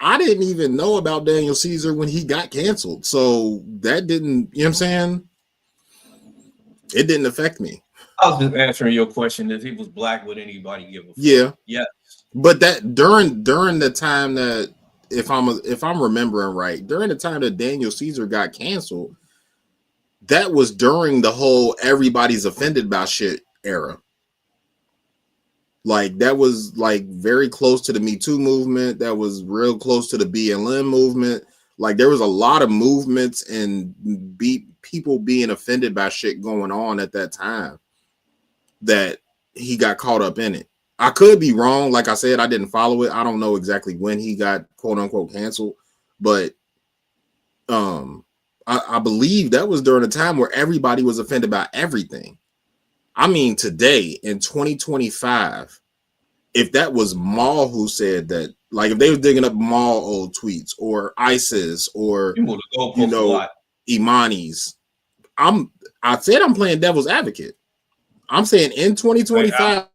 I didn't even know about Daniel Caesar when he got canceled. So that didn't. You know what I'm saying? It didn't affect me. I was just answering your question. If he was black, would anybody give a fuck? Yeah. But that during the time that, if I'm remembering right, during the time that Daniel Caesar got canceled, that was during the whole everybody's offended by shit era. Like that was like very close to the Me Too movement. That was real close to the BLM movement. Like there was a lot of movements and people being offended by shit going on at that time that he got caught up in it. I could be wrong. Like I said, I didn't follow it. I don't know exactly when he got quote unquote canceled, but I believe that was during a time where everybody was offended by everything. I mean, today in 2025, if that was Mal who said that, like if they were digging up Mal old tweets or ISIS or Imani's, I said I'm playing devil's advocate. I'm saying in 2025,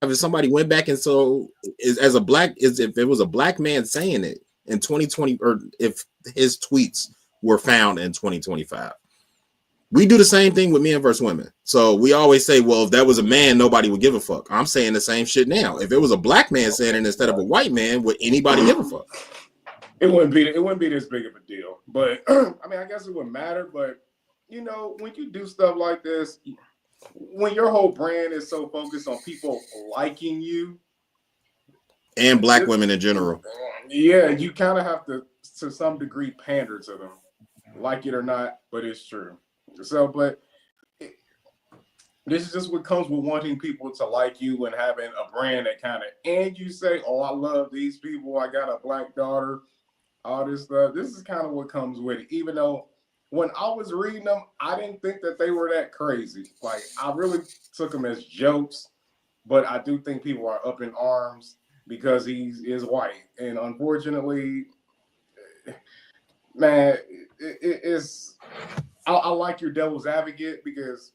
if somebody went back and if it was a black man saying it in 2020, or if his tweets were found in 2025. We do the same thing with men versus women. So we always say, well, if that was a man, nobody would give a fuck. I'm saying the same shit now. If it was a black man saying it instead of a white man, would anybody give a fuck? It wouldn't be this big of a deal. But I mean, I guess it wouldn't matter. But you know, when you do stuff like this, when your whole brand is so focused on people liking you and black women in general, yeah, you kind of have to some degree pander to them, like it or not. But it's true. So, but this is just what comes with wanting people to like you and having a brand that kind of, and you say, oh, I love these people. I got a black daughter, all this stuff. This is kind of what comes with it. Even though when I was reading them, I didn't think that they were that crazy. Like, I really took them as jokes, but I do think people are up in arms because he is white. And unfortunately, man, it's... I like your devil's advocate because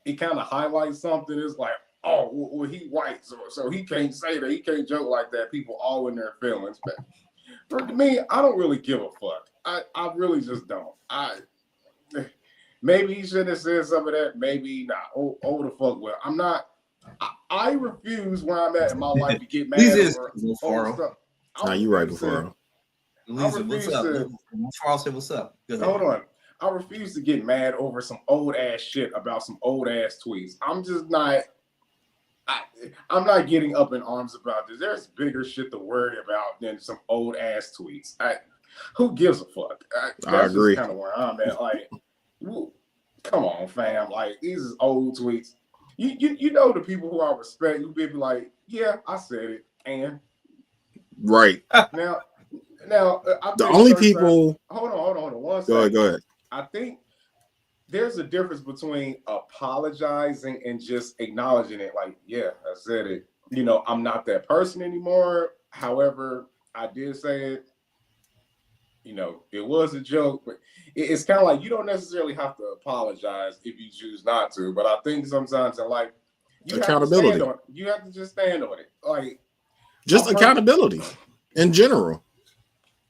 it kind of highlights something. It's like, oh, well, he white, so he can't say that. He can't joke like that. People all in their feelings. But for me, I don't really give a fuck. I really just don't. Maybe he shouldn't have said some of that. Maybe not. Oh the fuck well. I'm not. I refuse where I'm at in my life to get mad over stuff. Nah, you right before. Lisa, what's up? Charles said, "What's up?" Hold on. I refuse to get mad over some old ass shit about some old ass tweets. I'm just not. I'm not getting up in arms about this. There's bigger shit to worry about than some old ass tweets. Who gives a fuck? I agree. That's kind of where I'm at. Like, come on, fam. Like, these is old tweets. You know the people who I respect. You be like, yeah, I said it, and right now. The only people. Hold on. One second. Go ahead. I think there's a difference between apologizing and just acknowledging it. Like, yeah, I said it. You know, I'm not that person anymore. However, I did say it. You know, it was a joke, but it's kind of like you don't necessarily have to apologize if you choose not to. But I think sometimes in life, accountability. You have to just stand on it. Like, just accountability in general.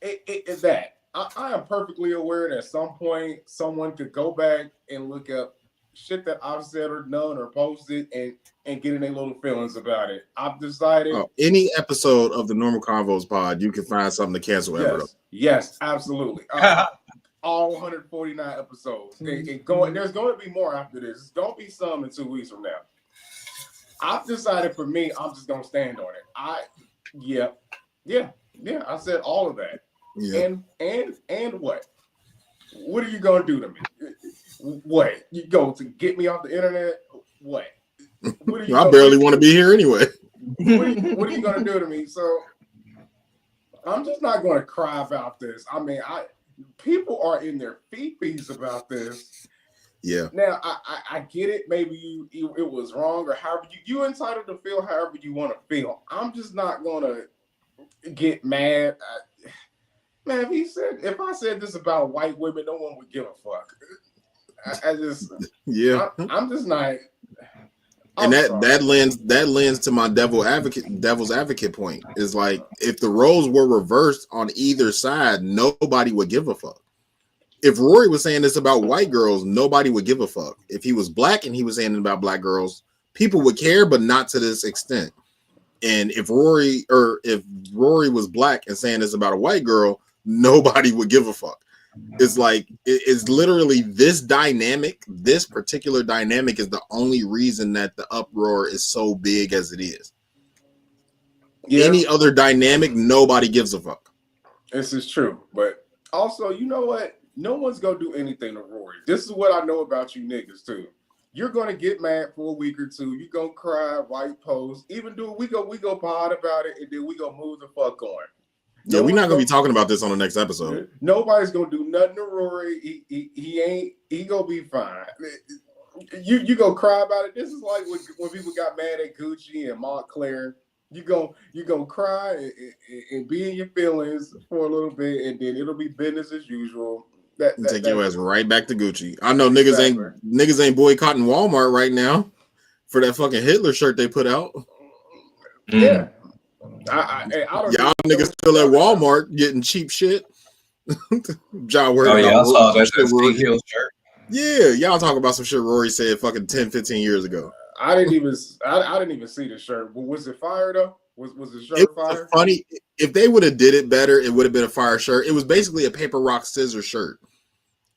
It's that. I am perfectly aware that at some point someone could go back and look up shit that I've said or done or posted and getting their little feelings about it. I've decided any episode of the Normal Convos pod, you can find something to cancel Everett. Yes, absolutely. All 149 episodes. And there's going to be more after this. It's going to be some in 2 weeks from now. I've decided for me, I'm just going to stand on it. Yeah. I said all of that. Yeah. And what? What are you going to do to me? What? You go to get me off the internet? What? I barely want to be here anyway. What are you going to do to me? So I'm just not going to cry about this. I mean, people are in their feet about this. Yeah. Now I get it. Maybe it was wrong or however you entitled to feel however you want to feel. I'm just not going to get mad. Man, if I said this about white women, no one would give a fuck. I'm just not. And that lends to my devil's advocate point is like if the roles were reversed on either side, nobody would give a fuck. If Rory was saying this about white girls, nobody would give a fuck. If he was black and he was saying it about black girls, people would care, but not to this extent. And if Rory was black and saying this about a white girl, nobody would give a fuck. It's like it's literally this particular dynamic is the only reason that the uproar is so big as it is. Yeah. Any other dynamic, nobody gives a fuck. This is true, but also, you know what? No one's gonna do anything to Rory. This is what I know about you niggas too. You're gonna get mad for a week or two. You're gonna cry, write posts, even do we go pod about it, and then we gonna move the fuck on. Yeah, we're not gonna be talking about this on the next episode. Nobody's gonna do nothing to Rory. He gonna be fine. You go cry about it. This is like when people got mad at Gucci and Montclair. You gonna cry and be in your feelings for a little bit, and then it'll be business as usual. Take your ass right back to Gucci. I know niggas ain't boycotting Walmart right now for that fucking Hitler shirt they put out. Yeah. I don't y'all niggas still at Walmart getting cheap shit. Y'all I saw that Steve shirt. Yeah, y'all talk about some shit Rory said fucking 10, 15 years ago. I didn't even see the shirt. Was it fire though? Was the shirt fire? Funny. If they would have did it better, it would have been a fire shirt. It was basically a paper rock scissors shirt.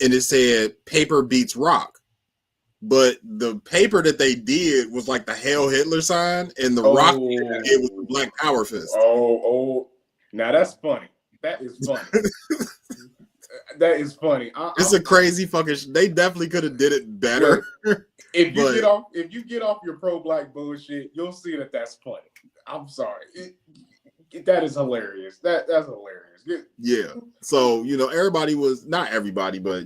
And it said paper beats rock. But the paper that they did was like the Hail Hitler sign, and the rock it was the Black Power fist. Now that's funny. That is funny. That is funny. It's a crazy fucking. They definitely could have did it better. If you get off your pro-black bullshit, you'll see that that's funny. I'm sorry. That is hilarious. That's hilarious. Yeah. So, everybody was, not everybody, but,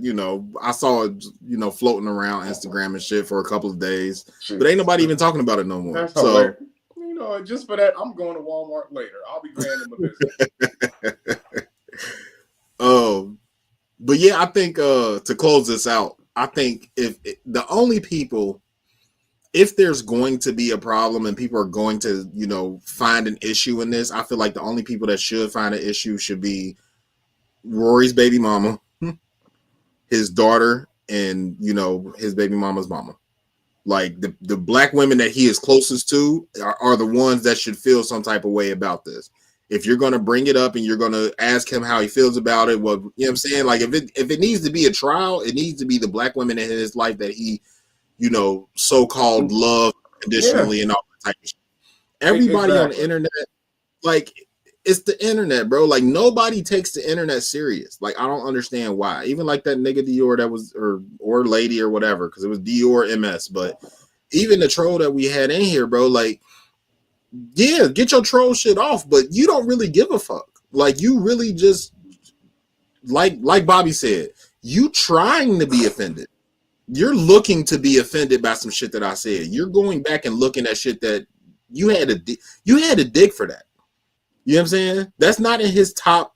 I saw it, floating around Instagram and shit for a couple of days. But ain't nobody even talking about it no more. That's hilarious. Just for that, I'm going to Walmart later. I'll be grand in my business. But yeah, I think to close this out, I think if there's going to be a problem and people are going to, find an issue in this, I feel like the only people that should find an issue should be Rory's baby mama, his daughter, and, his baby mama's mama. Like the black women that he is closest to are the ones that should feel some type of way about this. If you're going to bring it up and you're going to ask him how he feels about it, well, you know what I'm saying? Like if it needs to be a trial, it needs to be the black women in his life that he, so-called love conditionally and all that type of shit. Everybody on the internet, like it's the internet, bro. Like nobody takes the internet serious. Like I don't understand why. Even like that nigga Dior that was or lady or whatever, because it was Dior MS. But even the troll that we had in here, bro, like, yeah, get your troll shit off, but you don't really give a fuck. Like you really just like Bobby said, you trying to be offended. You're looking to be offended by some shit that I said. You're going back and looking at shit that you had to dig for that. You know what I'm saying? That's not in his top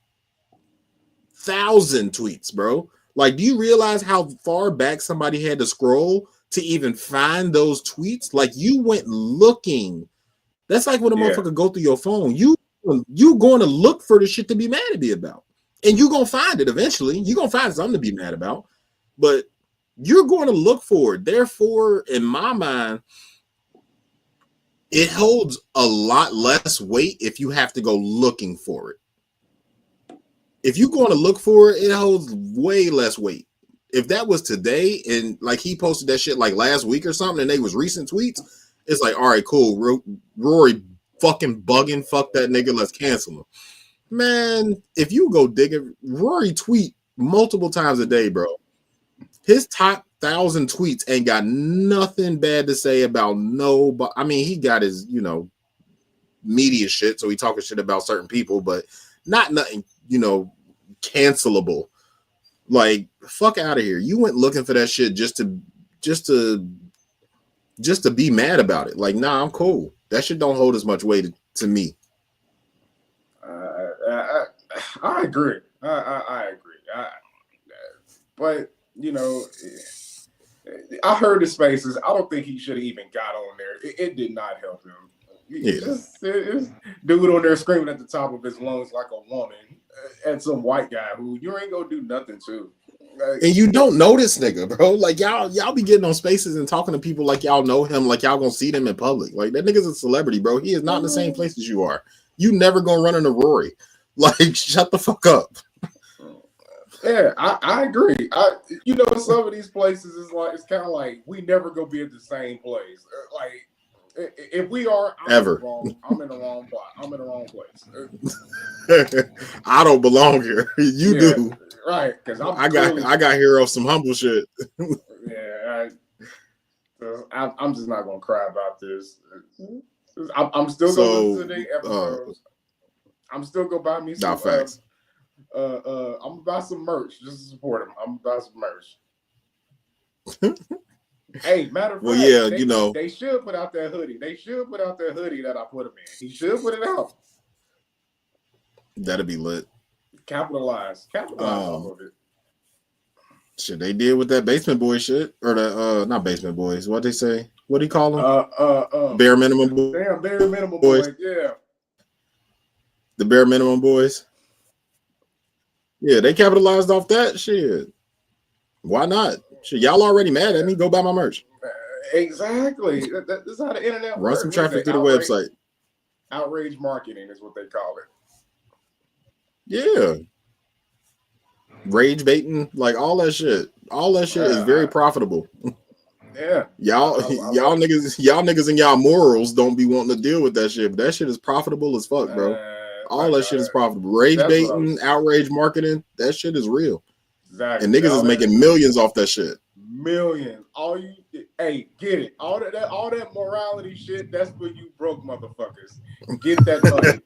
1,000 tweets, bro. Like, do you realize how far back somebody had to scroll to even find those tweets? Like, you went looking. That's like when a motherfucker go through your phone. You going to look for the shit to be mad at me about. And you going to find it eventually. You're going to find something to be mad about. But you're going to look for it. Therefore, in my mind, it holds a lot less weight if you have to go looking for it. If you're going to look for it, it holds way less weight. If that was today and like he posted that shit like last week or something and they was recent tweets, it's like, all right, cool. Rory fucking bugging. Fuck that nigga. Let's cancel him. Man, if you go digging, Rory tweet multiple times a day, bro. His top 1,000 tweets ain't got nothing bad to say about nobody. I mean, he got his, media shit, so he talking shit about certain people, but not nothing, cancelable. Like, fuck out of here. You went looking for that shit just to be mad about it. Like, nah, I'm cool. That shit don't hold as much weight to me. I agree. I agree. But I heard the spaces. I don't think he should have even got on there. It did not help him. It's dude on there screaming at the top of his lungs like a woman at some white guy who you ain't gonna do nothing to. And you don't know this nigga, bro. Like y'all be getting on spaces and talking to people like y'all know him, like y'all gonna see them in public. Like that nigga's a celebrity, bro. He is not in the same place as you are. You never gonna run into Rory. Like, shut the fuck up. Yeah, I agree. Some of these places is like it's kind of like we never gonna be at the same place. Like if we are, I'm in the wrong spot. I'm in the wrong place. I don't belong here. You do, right? Because I got here off some humble shit. I'm just not gonna cry about this. I'm still gonna listen to the episodes. I'm still gonna buy me some. Facts. I'm gonna buy some merch just to support him. I'm gonna buy some merch. Hey, matter of fact, they should put out that hoodie. They should put out that hoodie that I put him in. He should put it out. That'd be lit. Capitalize off of it. Shit, they did with that Basement Boy shit, or the not Basement Boys. What they say? What do you call them? Bare Minimum Boys. Damn, Bare Minimum Boys. Yeah. The Bare Minimum Boys. Yeah, they capitalized off that shit. Why not? Shit, y'all already mad at me. Go buy my merch. Exactly. That's how the internet works. Run some traffic through the website. Outrage marketing is what they call it. Yeah. Rage baiting, like all that shit. All that shit is very profitable. Yeah. Y'all niggas and y'all morals don't be wanting to deal with that shit, but that shit is profitable as fuck, bro. All that shit is profitable. Rage baiting, outrage marketing, that shit is real. Exactly. And niggas is making millions off that shit. Millions. Get it. All that morality shit, that's for you broke motherfuckers. Get that money.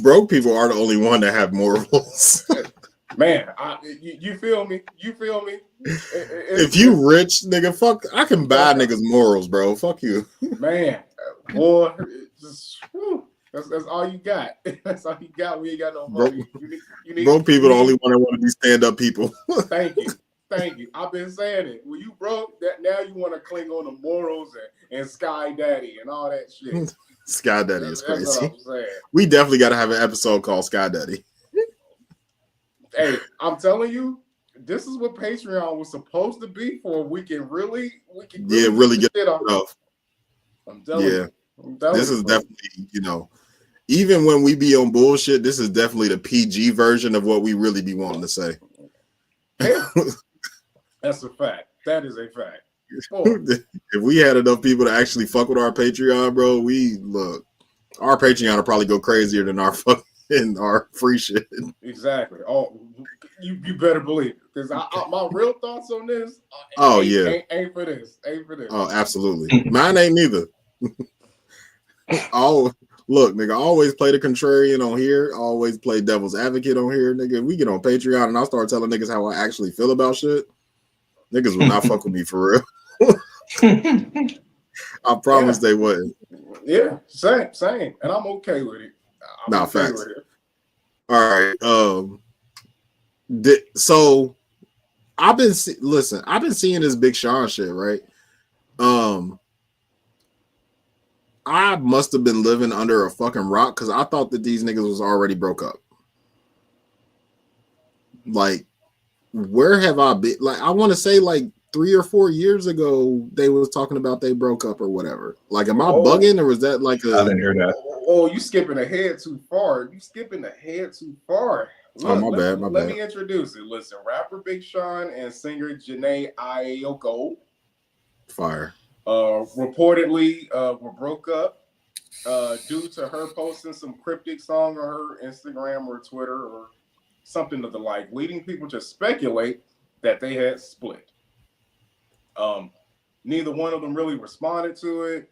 Broke people are the only one that have morals. Man, you feel me? You feel me? If you rich, nigga, fuck, I can buy niggas morals, bro. Fuck you. Man, boy, that's all you got. That's all you got. We ain't got no money. Broke people the only one that want to be stand-up people. Thank you. I've been saying it. When you broke, that now you want to cling on to morals and Sky Daddy and all that shit. Sky Daddy is crazy. That's what I'm saying. We definitely got to have an episode called Sky Daddy. Hey, I'm telling you, this is what Patreon was supposed to be for. We can really get it off. I'm telling you. This is definitely, even when we be on bullshit, this is definitely the PG version of what we really be wanting to say. Yeah. That's a fact. That is a fact. If we had enough people to actually fuck with our Patreon, bro, our Patreon will probably go crazier than our fucking our free shit. Exactly. Oh, you better believe it. Because my real thoughts on this ain't for this. Oh, absolutely. Mine ain't neither. Look, nigga, always play the contrarian on here. Always play devil's advocate on here, nigga. We get on Patreon and I start telling niggas how I actually feel about shit. Niggas will not fuck with me for real. I promise they wouldn't. Yeah, same. And I'm okay with it. Facts. All right. So I've been seeing this Big Sean shit, right? I must have been living under a fucking rock because I thought that these niggas was already broke up. Like, where have I been? Like, I want to say like 3 or 4 years ago, they was talking about they broke up or whatever. Like, am I bugging, or was that like I didn't hear that. Oh, you skipping ahead too far. You skipping ahead too far. Look, my bad. Let me introduce it. Listen, rapper Big Sean and singer Janae Aiko Fire. reportedly were broke up due to her posting some cryptic song on her Instagram or Twitter or something of the like, leading people to speculate that they had split. Neither one of them really responded to it.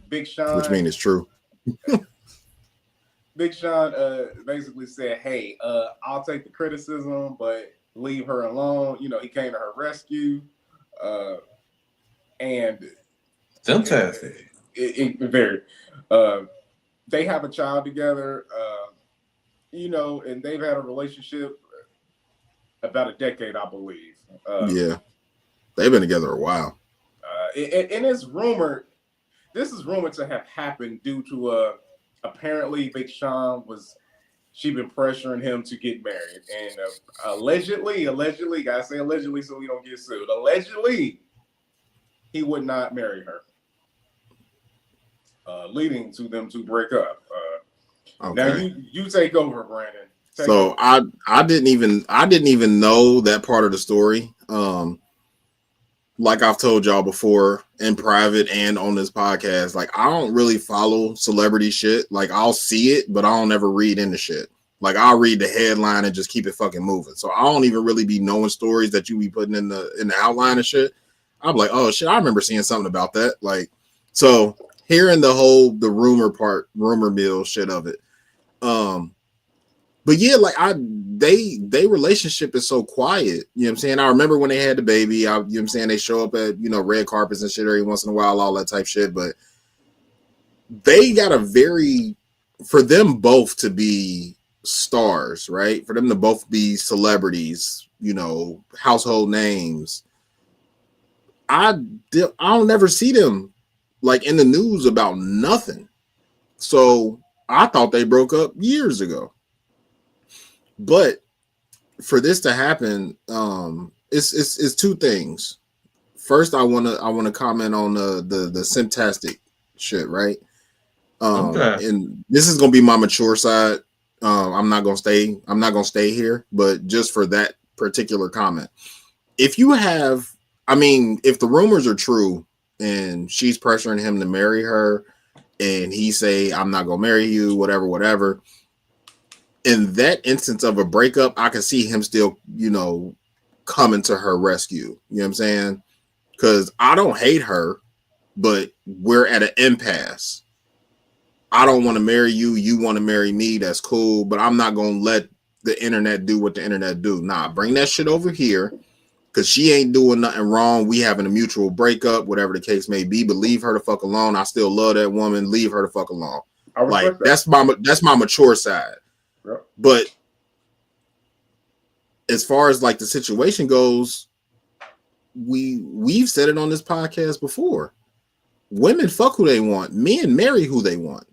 Big Sean, Which means it's true. Big Sean basically said, "Hey, I'll take the criticism, but leave her alone." You know, he came to her rescue, and Fantastic. Very. They have a child together, you know, and they've had a relationship about a decade, I believe. Yeah, they've been together a while. And it's rumored. This is rumored to have happened due to apparently Big Sean she been pressuring him to get married, and allegedly, gotta say allegedly so we don't get sued. Allegedly, he would not marry her, leading to them to break up. Okay. Now you take over, Brandon. I didn't even know that part of the story. Like I've told y'all before in private and on this podcast, like I don't really follow celebrity shit. Like I'll see it, but I don't ever read into shit. Like I'll read the headline and just keep it fucking moving. So I don't even really be knowing stories that you be putting in the outline and shit. I'm like, oh shit, I remember seeing something about that. Like, so hearing the rumor mill shit of it. But yeah, like they relationship is so quiet. You know what I'm saying? I remember when they had the baby, you know what I'm saying? They show up at, you know, red carpets and shit every once in a while, all that type shit. But they got for them both to be stars, right? For them to both be celebrities, you know, household names. I don't never see them like in the news about nothing. So I thought they broke up years ago. But for this to happen, it's two things. First, I wanna comment on the Simptastic shit, right? Okay. And this is gonna be my mature side. I'm not gonna stay here, but just for that particular comment, if the rumors are true and she's pressuring him to marry her, and he say, "I'm not gonna marry you," whatever. In that instance of a breakup, I can see him still, you know, coming to her rescue. You know what I'm saying? Because I don't hate her, but we're at an impasse. I don't want to marry you. You want to marry me. That's cool. But I'm not going to let the internet do what the internet do. Nah, bring that shit over here because she ain't doing nothing wrong. We having a mutual breakup, whatever the case may be. But leave her the fuck alone. I still love that woman. Leave her the fuck alone. Like, that's my mature side. But as far as like the situation goes, we've said it on this podcast before. Women fuck who they want. Men marry who they want.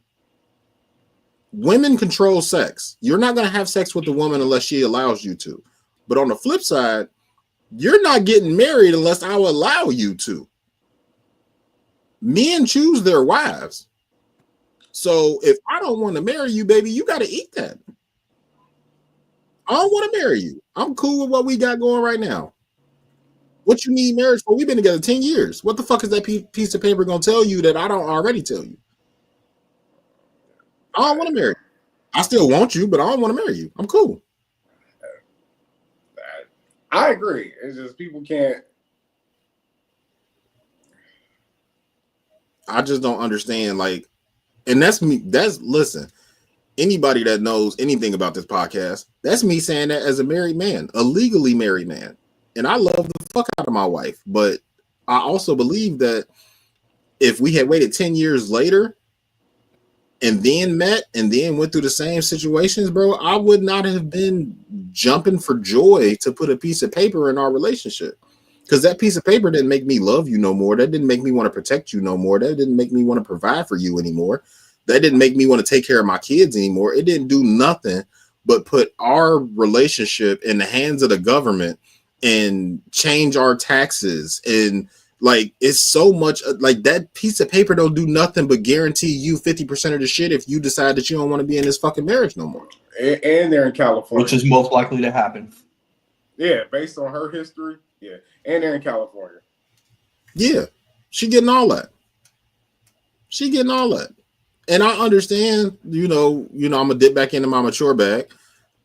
Women control sex. You're not going to have sex with the woman unless she allows you to. But on the flip side, you're not getting married unless I will allow you to. Men choose their wives. So if I don't want to marry you, baby, you got to eat that. I don't want to marry you. I'm cool with what we got going right now. What you need marriage for? We've been together 10 years. What the fuck is that piece of paper going to tell you that I don't already tell you? I don't want to marry you. I still want you, but I don't want to marry you. I'm cool. I agree. It's just people can't. I just don't understand. Like, and that's me. Listen. Anybody that knows anything about this podcast, that's me saying that as a married man, a legally married man. And I love the fuck out of my wife. But I also believe that if we had waited 10 years later and then met and then went through the same situations, bro, I would not have been jumping for joy to put a piece of paper in our relationship. Because that piece of paper didn't make me love you no more. That didn't make me want to protect you no more. That didn't make me want to provide for you anymore. That didn't make me want to take care of my kids anymore. It didn't do nothing but put our relationship in the hands of the government and change our taxes. And like, it's so much like that piece of paper don't do nothing but guarantee you 50% of the shit if you decide that you don't want to be in this fucking marriage no more. And they're in California, which is most likely to happen. Yeah, based on her history. Yeah, and they're in California. Yeah, she getting all that. And I understand, you know, I'm gonna dip back into my mature bag.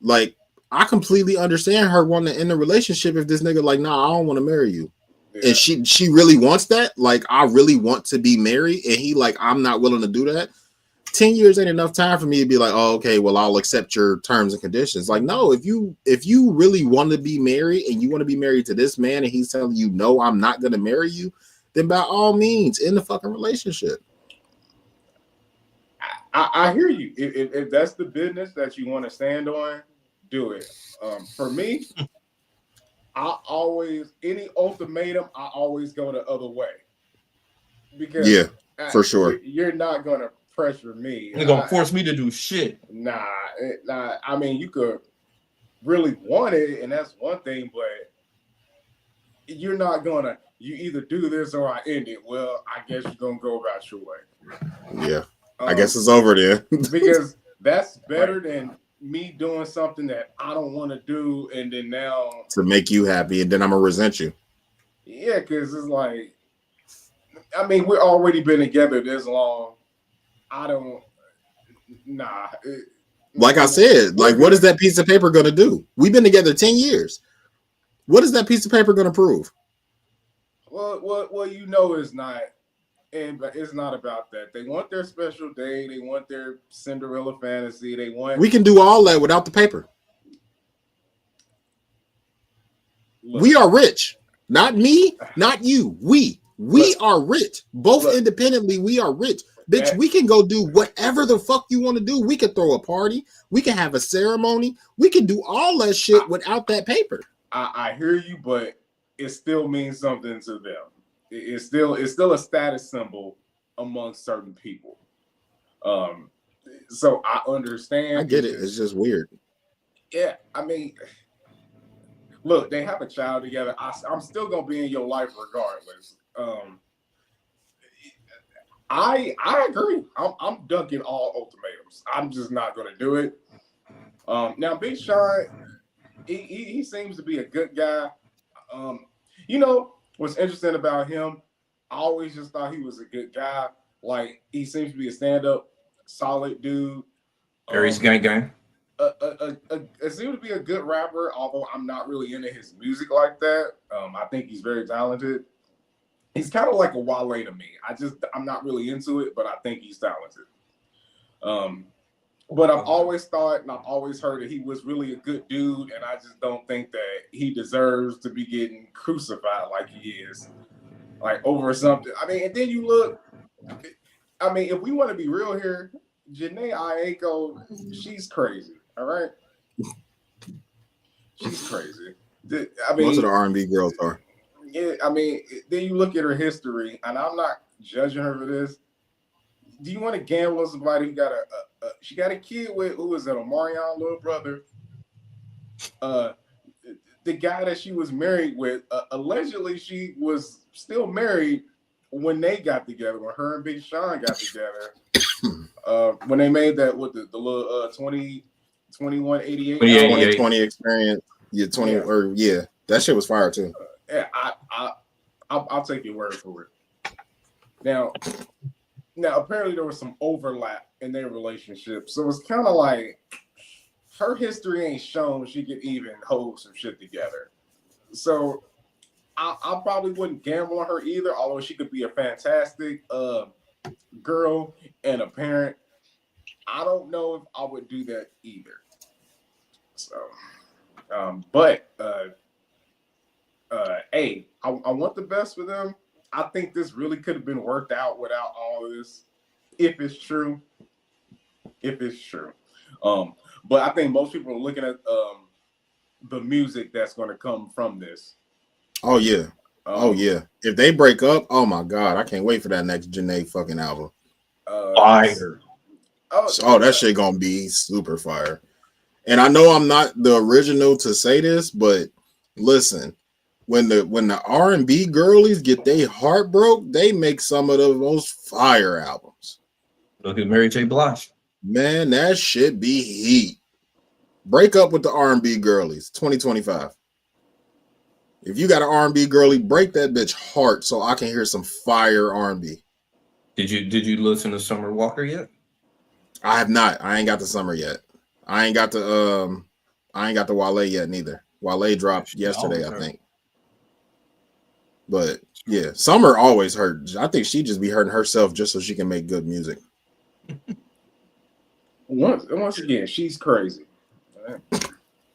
Like, I completely understand her wanting to end the relationship if this nigga like, nah, I don't want to marry you. Yeah. And she really wants that. Like, I really want to be married, and he like, I'm not willing to do that. 10 years ain't enough time for me to be like, oh, okay, well, I'll accept your terms and conditions. Like, no, if you really want to be married and you want to be married to this man and he's telling you, no, I'm not going to marry you, then by all means, end the fucking relationship. I hear you. If that's the business that you want to stand on, do it. For me, any ultimatum, I always go the other way. Because for sure. You're not going to pressure me. You're going to force me to do shit. Nah. I mean, you could really want it, and that's one thing, but you're not going to, you either do this or I end it. Well, I guess you're going to go about your way. Yeah. I guess it's over there. Because that's better than me doing something that I don't want to do, and then now to make you happy, and then I'm gonna resent you. Yeah, because it's like, I mean, we've already been together this long. I don't. Nah. Like I said, like, what is that piece of paper gonna do? We've been together 10 years. What is that piece of paper gonna prove? Well, you know, it's not. And it's not about that. They want their special day. They want their Cinderella fantasy. They want. We can do all that without the paper. Look, we are rich. Not me, not you. We are rich. Both independently, we are rich. Bitch, we can go do whatever the fuck you want to do. We can throw a party. We can have a ceremony. We can do all that shit without that paper. I hear you, but it still means something to them. It's still a status symbol among certain people. So I understand. I get it. It's just weird. Yeah, I mean, look, they have a child together. I'm still gonna be in your life regardless. I agree. I'm dunking all ultimatums. I'm just not gonna do it. Now, Big Sean, he seems to be a good guy. You know. What's interesting about him, I always just thought he was a good guy. Like, he seems to be a stand-up, solid dude. Aries gang. It seems to be a good rapper, although I'm not really into his music like that. I think he's very talented. He's kind of like a Wale to me. I'm not really into it, but I think he's talented. But I've always thought and I've always heard that he was really a good dude, and I just don't think that he deserves to be getting crucified like he is, like over something. I mean, and then you look, I mean, if we want to be real here, Janae Aiko, she's crazy, all right? She's crazy. I mean, most of the R&B girls are. Yeah, I mean, then you look at her history, and I'm not judging her for this. Do you want to gamble on somebody who got she got a kid with, who was it, Omarion little brother? The guy that she was married with, allegedly she was still married when they got together, when her and Big Sean got together. When they made that with the little 2188 2020 experience. Yeah, 20 yeah. Or yeah, that shit was fire too. Yeah, I'll take your word for it. Now apparently there was some overlap in their relationship, so it's kind of like her history ain't shown she could even hold some shit together. So I probably wouldn't gamble on her either, although she could be a fantastic girl and a parent. I don't know if I would do that either. So, but hey, I want the best for them. I think this really could have been worked out without all of this, if it's true. But I think most people are looking at the music that's going to come from this. Oh yeah. If they break up, oh my god, I can't wait for that next Janae fucking album. Fire. Oh, that shit gonna be super fire. And I know I'm not the original to say this, but listen, when the R&B girlies get their heart broke, they make some of the most fire albums. Look at Mary J. Blige. Man, that shit be heat. Break up with the R&B girlies, 2025. If you got an R&B girly, break that bitch heart so I can hear some fire R&B. Did you listen to Summer Walker yet? I have not. I ain't got the Summer yet. I ain't got the Wale yet neither. Wale dropped yesterday, I think. But yeah, Summer always hurt. I think she just be hurting herself just so she can make good music. Once again, she's crazy.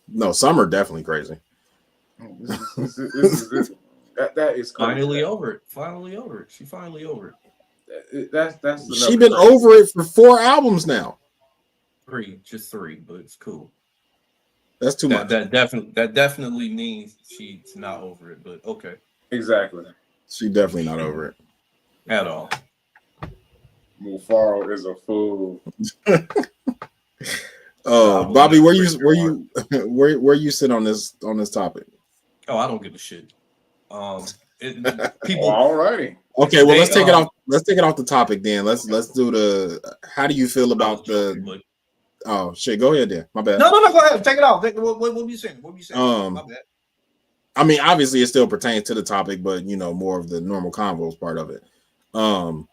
No, Summer definitely crazy. That is crazy. Finally over it. Finally over it. She finally over it. That's she been crazy. Over it for 4 albums now. Just three, but it's cool. That's too much. That definitely means she's not over it, but okay. Exactly. She definitely not over it at all. Mufaro is a fool. Bobby, where you sit on this topic? Oh, I don't give a shit. People. Alrighty. Okay, well let's take it off. Let's take it off the topic then. Let's do the. How do you feel about the? Oh shit! Go ahead then. My bad. No. Go ahead. Take it off. What were you saying? My bad. I mean, obviously, it still pertains to the topic, but more of the normal convos part of it. I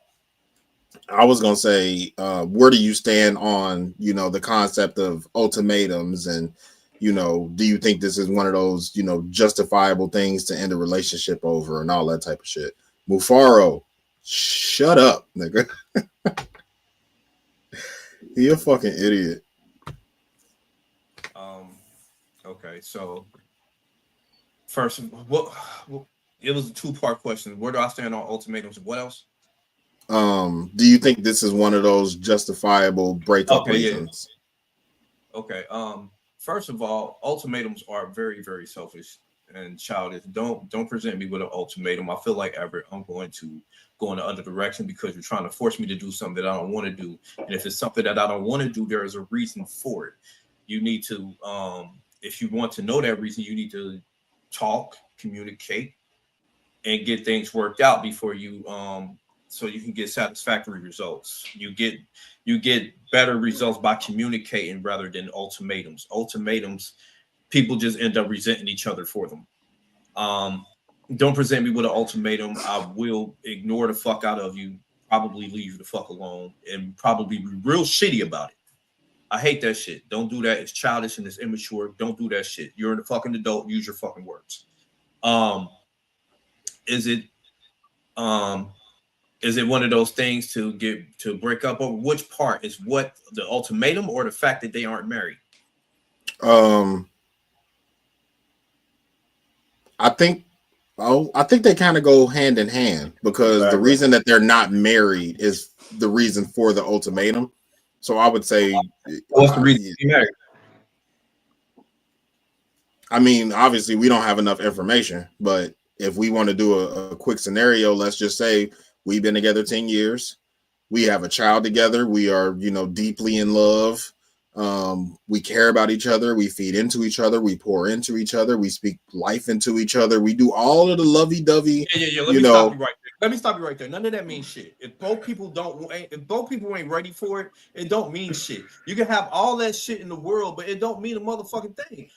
was gonna say, where do you stand on the concept of ultimatums, and do you think this is one of those justifiable things to end a relationship over and all that type of shit? Mufaro, shut up, nigga. You're a fucking idiot. Okay, so first, what it was a 2-part question. Where do I stand on ultimatums? What else? Do you think this is one of those justifiable breakup reasons? Yeah. Okay. First of all, ultimatums are very, very selfish and childish. Don't present me with an ultimatum. I feel like Everett, I'm going to go in the other direction because you're trying to force me to do something that I don't want to do. And if it's something that I don't want to do, there is a reason for it. You need to, if you want to know that reason, you need to talk, communicate, and get things worked out before you so you can get satisfactory results. You get better results by communicating rather than ultimatums. Ultimatums, people just end up resenting each other for them. Don't present me with an ultimatum. I will ignore the fuck out of you, probably leave you the fuck alone, and probably be real shitty about it. I hate that shit. Don't do that. It's childish and it's immature. Don't do that shit. You're a fucking adult. Use your fucking words. Is it one of those things to break up over? Which part is what, the ultimatum or the fact that they aren't married? I think they kind of go hand in hand because the reason that they're not married is the reason for the ultimatum. So I would say, what's the reason to be married? I mean, obviously we don't have enough information, but if we want to do a quick scenario, let's just say we've been together 10 years. We have a child together. We are, deeply in love. We care about each other. We feed into each other. We pour into each other. We speak life into each other. We do all of the lovey-dovey. Yeah. Let me stop you right there. Let me stop you right there. None of that means shit. If both people ain't ready for it, it don't mean shit. You can have all that shit in the world, but it don't mean a motherfucking thing.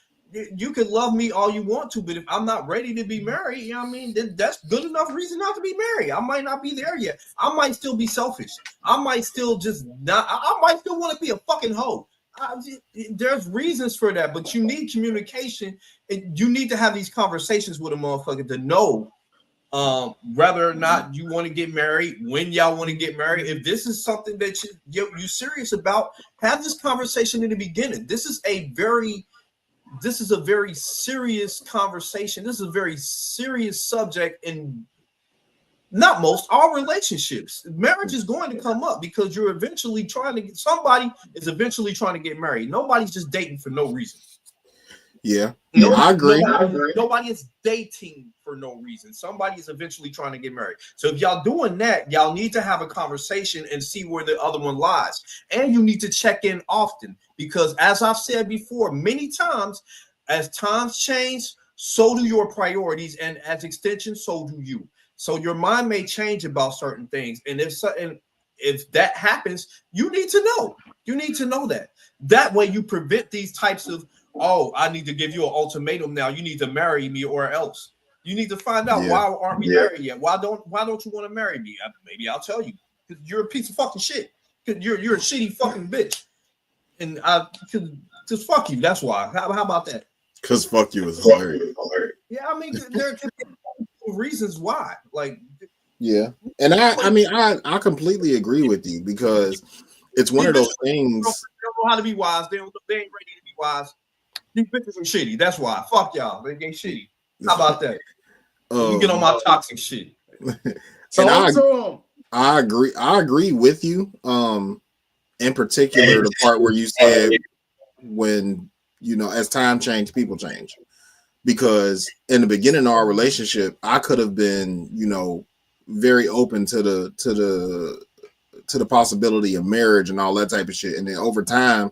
You can love me all you want to, but if I'm not ready to be married, then that's good enough reason not to be married. I might not be there yet. I might still be selfish. I might still I might still want to be a fucking hoe. There's reasons for that, but you need communication, and you need to have these conversations with a motherfucker to know whether or not you want to get married, when y'all want to get married. If this is something that you're serious about, have this conversation in the beginning. This is a very serious conversation. This is a very serious subject in all relationships. Marriage is going to come up because somebody is eventually trying to get married. Nobody's just dating for no reason. Yeah, I agree. Nobody is dating for no reason. Somebody is eventually trying to get married. So if y'all doing that, y'all need to have a conversation and see where the other one lies. And you need to check in often because, as I've said before, many times, as times change, so do your priorities, and as extension, so do you. So your mind may change about certain things, and if that happens, you need to know. You need to know that. That way, you prevent these types of, oh, I need to give you an ultimatum now. You need to marry me or else. You need to find out why aren't we married yet? Why don't you want to marry me? Maybe I'll tell you. You're a piece of fucking shit. You're a shitty fucking bitch. And just fuck you. That's why. How about that? Because fuck you is hilarious. Yeah, I mean, there could be reasons why. Like, yeah. And I completely agree with you because it's one of those things. They don't know how to be wise. They ain't ready to be wise. These bitches are shitty. That's why. Fuck y'all. They ain't shitty. How about that? You get on my toxic shit. So I agree. I agree with you. In particular, the part where you said when as time changed, people change. Because in the beginning of our relationship, I could have been, very open to the possibility of marriage and all that type of shit. And then over time,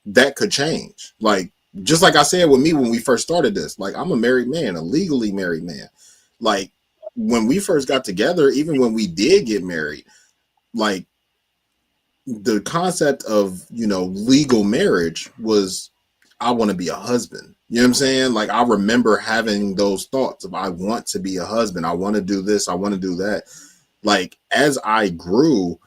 that could change. Like, just like I said with me when we first started this, like, I'm a married man, a legally married man. Like, when we first got together, even when we did get married, like, the concept of, legal marriage was, I want to be a husband. You know what I'm saying? Like, I remember having those thoughts of, I want to be a husband. I want to do this. I want to do that. Like, as I grew,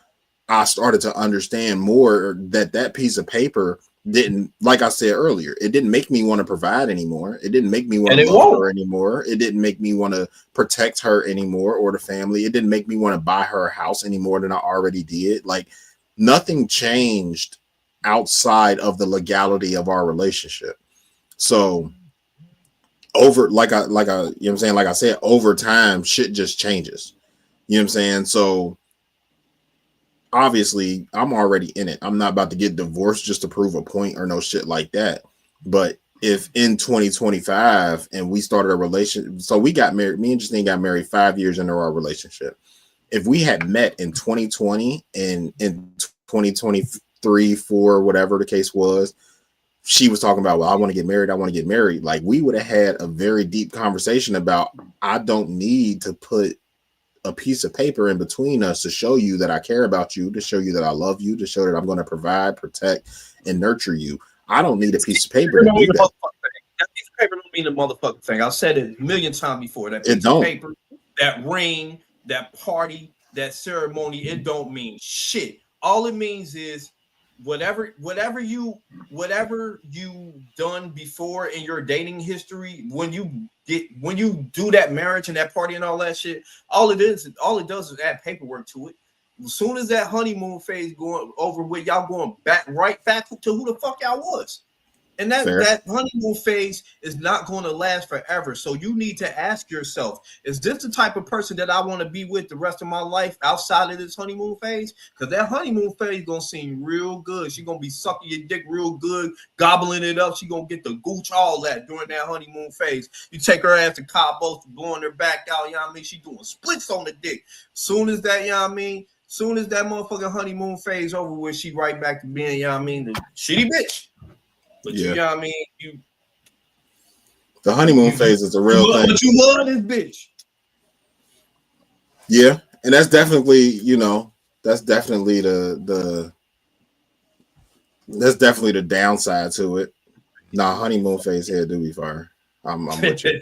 I started to understand more that piece of paper didn't, like I said earlier, it didn't make me want to provide anymore. It didn't make me want to love her anymore. It didn't make me want to protect her anymore or the family. It didn't make me want to buy her a house any more than I already did. Like, nothing changed outside of the legality of our relationship. So like I said, over time, shit just changes. You know what I'm saying? So obviously, I'm already in it. I'm not about to get divorced just to prove a point or no shit like that. But if in 2025 and we started a relationship, so we got married, me and Justine got married 5 years into our relationship. If we had met in 2020 and in 2023, 4, whatever the case was, she was talking about, well, I want to get married. Like, we would have had a very deep conversation about, I don't need to put a piece of paper in between us to show you that I care about you, to show you that I love you, to show that I'm going to provide, protect, and nurture you. I don't need a piece of paper to do that. That piece of paper don't mean a motherfucking thing. I've said it a million times before. That piece of paper, that ring, that party, that ceremony, it don't mean shit. All it means is whatever you done before in your dating history, when you do that marriage and that party and all that shit, all it does is add paperwork to it. As soon as that honeymoon phase going over with, y'all going back to who the fuck y'all was. And that honeymoon phase is not going to last forever. So you need to ask yourself, is this the type of person that I want to be with the rest of my life outside of this honeymoon phase? Because that honeymoon phase is going to seem real good. She's going to be sucking your dick real good, gobbling it up. She's going to get the gooch, all that during that honeymoon phase. You take her ass to Cabo, blowing her back out, you know what I mean? She's doing splits on the dick. Soon as that, you know what I mean? Soon as that motherfucking honeymoon phase over with, she right back to being, you know what I mean, the shitty bitch. But you know what I mean? The honeymoon phase is a real thing. But you love this bitch. Yeah. And that's definitely, that's definitely the downside to it. Nah, honeymoon phase here do be fire. I'm with you.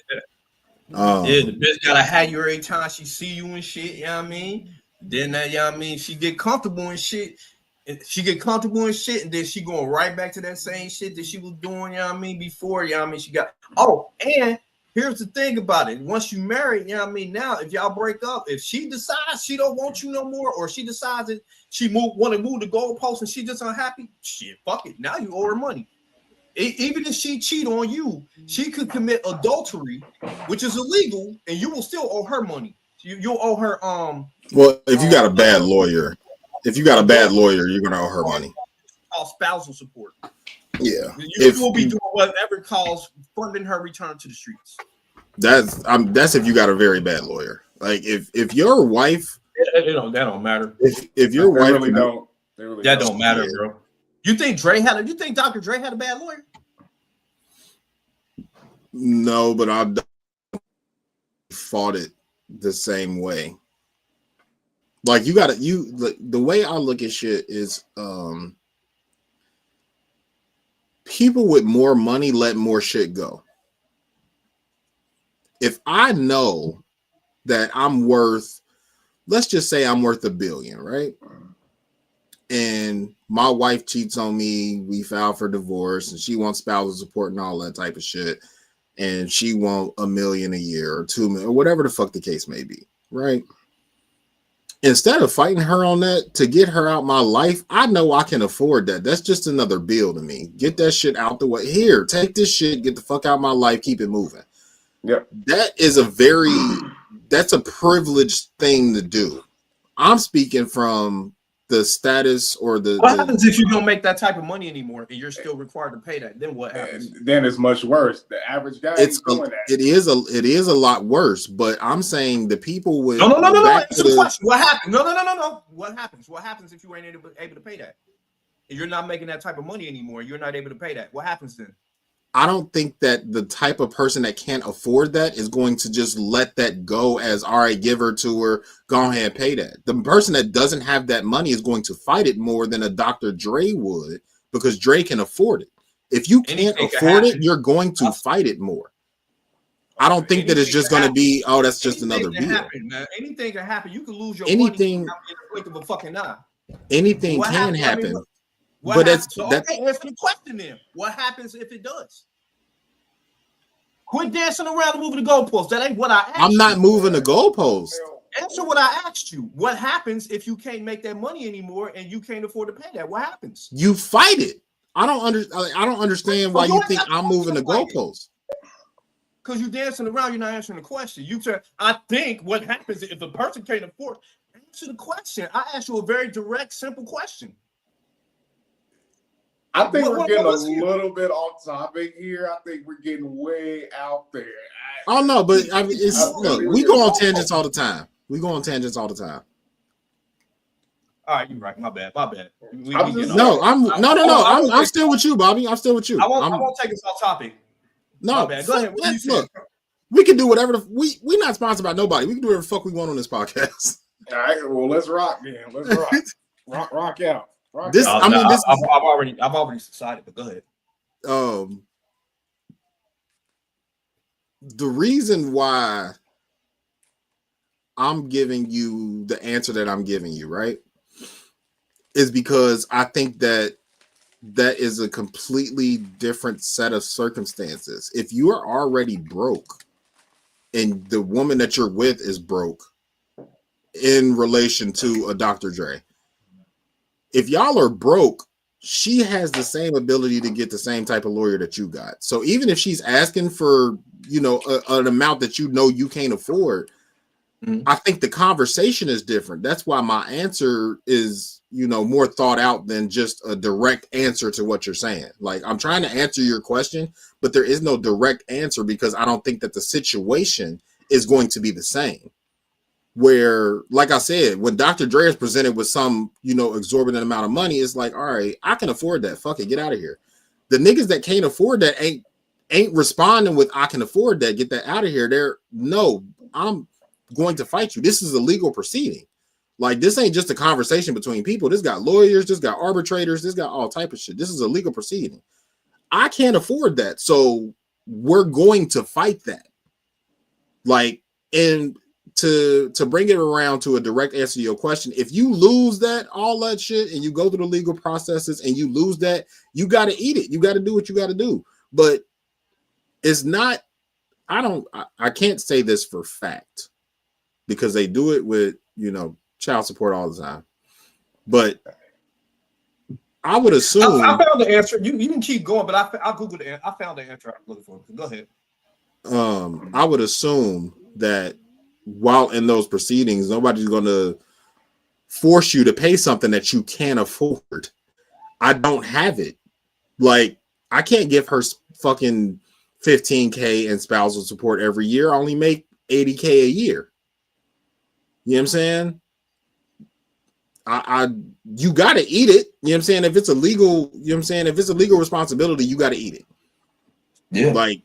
Yeah, the bitch gotta have you every time she see you and shit, you know what I mean? Then that, you know what I mean, she get comfortable and shit. And then she going right back to that same shit that she was doing, you know what I mean, before, you know what I mean, and here's the thing about it. Once you marry, you know what I mean, now, if y'all break up, if she decides she don't want you no more, or she decides that she want to move the goalpost and she just unhappy, shit, fuck it. Now you owe her money. Even if she cheat on you, she could commit adultery, which is illegal, and you will still owe her money. You'll owe her, well, if you got a bad lawyer, you're gonna owe her money. All spousal support. Yeah, You will be doing whatever calls funding her return to the streets. That's if you got a very bad lawyer. Like if your wife, that don't matter. If your wife really don't, they really that don't matter, Yeah. bro. You think Dr. Dre had a bad lawyer? No, but I fought it the same way. Like the way I look at shit is people with more money let more shit go. If I know that I'm worth, let's just say I'm worth $1 billion, right? And my wife cheats on me, we file for divorce, and she wants spousal support and all that type of shit, and she wants $1 million a year or $2 million or whatever the fuck the case may be, right? Instead of fighting her on that to get her out my life, I know I can afford that. That's just another bill to me. Get that shit out the way. Here, take this shit, get the fuck out of my life, keep it moving. Yep. That's a privileged thing to do. I'm speaking from the status or what happens if you don't make that type of money anymore and you're still required to pay that? Then what happens? Then it's much worse. The average guy is doing that. It is a lot worse, but I'm saying the people with No. Answer the question. What happens? No. What happens? What happens if you ain't able to pay that? And you're not making that type of money anymore. You're not able to pay that. What happens then? I don't think that the type of person that can't afford that is going to just let that go as, all right, give her to her, go ahead and pay that. The person that doesn't have that money is going to fight it more than a Dr. Dre would, because Dre can afford it. If you can't afford it, you're going to fight it more. I don't think that it's just going to be, oh, that's just another bill. Anything can happen. You can lose your money in the blink of a fucking eye. Anything can happen. But answer the question then. What happens if it does? Quit dancing around and moving the goalposts. That ain't what I asked you. I'm not moving the goalposts. Answer what I asked you. What happens if you can't make that money anymore and you can't afford to pay that? What happens? You fight it. I don't understand why you think I'm moving the goalposts. Because you're dancing around, you're not answering the question. You said, I think what happens if a person can't afford. Answer the question. I asked you a very direct, simple question. I think we're getting a little bit off topic here. I think we're getting way out there. Oh no, but I mean, we go on tangents all the time. All right, you're right. My bad. I'm still with you, Bobby. I'm still with you. I won't take us off topic. No, my bad. Go ahead. Look, we can do whatever. We're not sponsored by nobody. We can do whatever the fuck we want on this podcast. All right, well, let's rock, man. Let's rock. rock out. I've already decided, but go ahead. The reason why I'm giving you the answer that I'm giving you, right, is because I think that is a completely different set of circumstances. If you are already broke and the woman that you're with is broke in relation to a Dr. Dre, if y'all are broke, she has the same ability to get the same type of lawyer that you got. So even if she's asking for, an amount that you can't afford, I think the conversation is different. That's why my answer is, more thought out than just a direct answer to what you're saying. Like, I'm trying to answer your question, but there is no direct answer because I don't think that the situation is going to be the same. Where, like I said, when Dr. Dre is presented with some, exorbitant amount of money, it's like, all right, I can afford that. Fuck it, get out of here. The niggas that can't afford that ain't responding with, I can afford that, get that out of here. I'm going to fight you. This is a legal proceeding. Like, this ain't just a conversation between people. This got lawyers, this got arbitrators, this got all type of shit. This is a legal proceeding. I can't afford that. So we're going to fight that. Like, and to bring it around to a direct answer to your question, if you lose that, all that shit, and you go through the legal processes and you lose that, you got to eat it. You got to do what you got to do. But it's not, I can't say this for fact because they do it with, child support all the time. But I would assume. I found the answer. You can keep going, but I Googled the answer. I found the answer I'm looking for. Go ahead. I would assume that while in those proceedings, nobody's going to force you to pay something that you can't afford. I don't have it. Like, I can't give her fucking $15K in spousal support every year. I only make $80K a year. You know what I'm saying? You gotta eat it. You know what I'm saying? If it's a legal, you know what I'm saying? If it's a legal responsibility, you gotta eat it. Yeah. Like,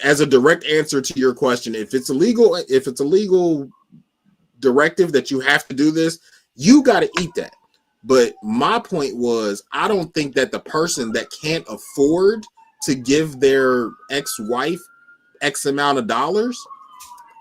as a direct answer to your question, if it's a legal directive that you have to do this, you gotta eat that. But my point was, I don't think that the person that can't afford to give their ex-wife X amount of dollars,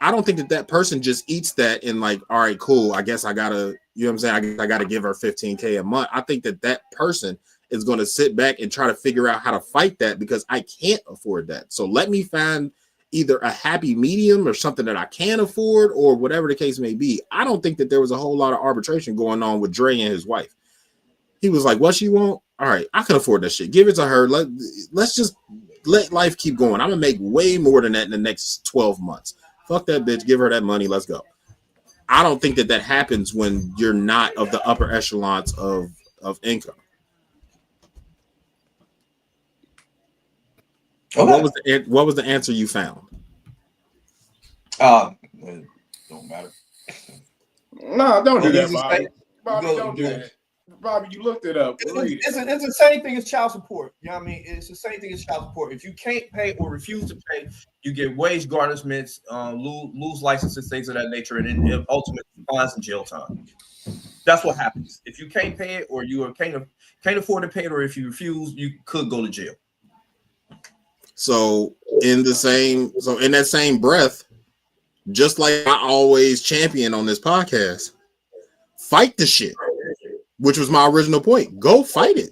I don't think that that person just eats that and like, all right, cool, I guess I gotta, you know what I'm saying? I guess I gotta give her $15K a month. I think that that person is going to sit back and try to figure out how to fight that because I can't afford that. So let me find either a happy medium or something that I can afford or whatever the case may be. I don't think that there was a whole lot of arbitration going on with Dre and his wife. He was like, what she want? All right, I can afford that shit. Give it to her. Let's just let life keep going. I'm going to make way more than that in the next 12 months. Fuck that bitch. Give her that money. Let's go. I don't think that that happens when you're not of the upper echelons of income. Okay. What was the answer you found? It don't matter. No, don't do that, Bobby. Bobby, don't do that. Bobby, you looked it up. It's the same thing as child support. You know what I mean? It's the same thing as child support. If you can't pay or refuse to pay, you get wage garnishments, lose licenses, things of that nature, and then ultimately fines and jail time. That's what happens. If you can't pay it or you can't afford to pay it, or if you refuse, you could go to jail. So in that same breath, just like I always champion on this podcast, fight the shit, which was my original point. Go fight it.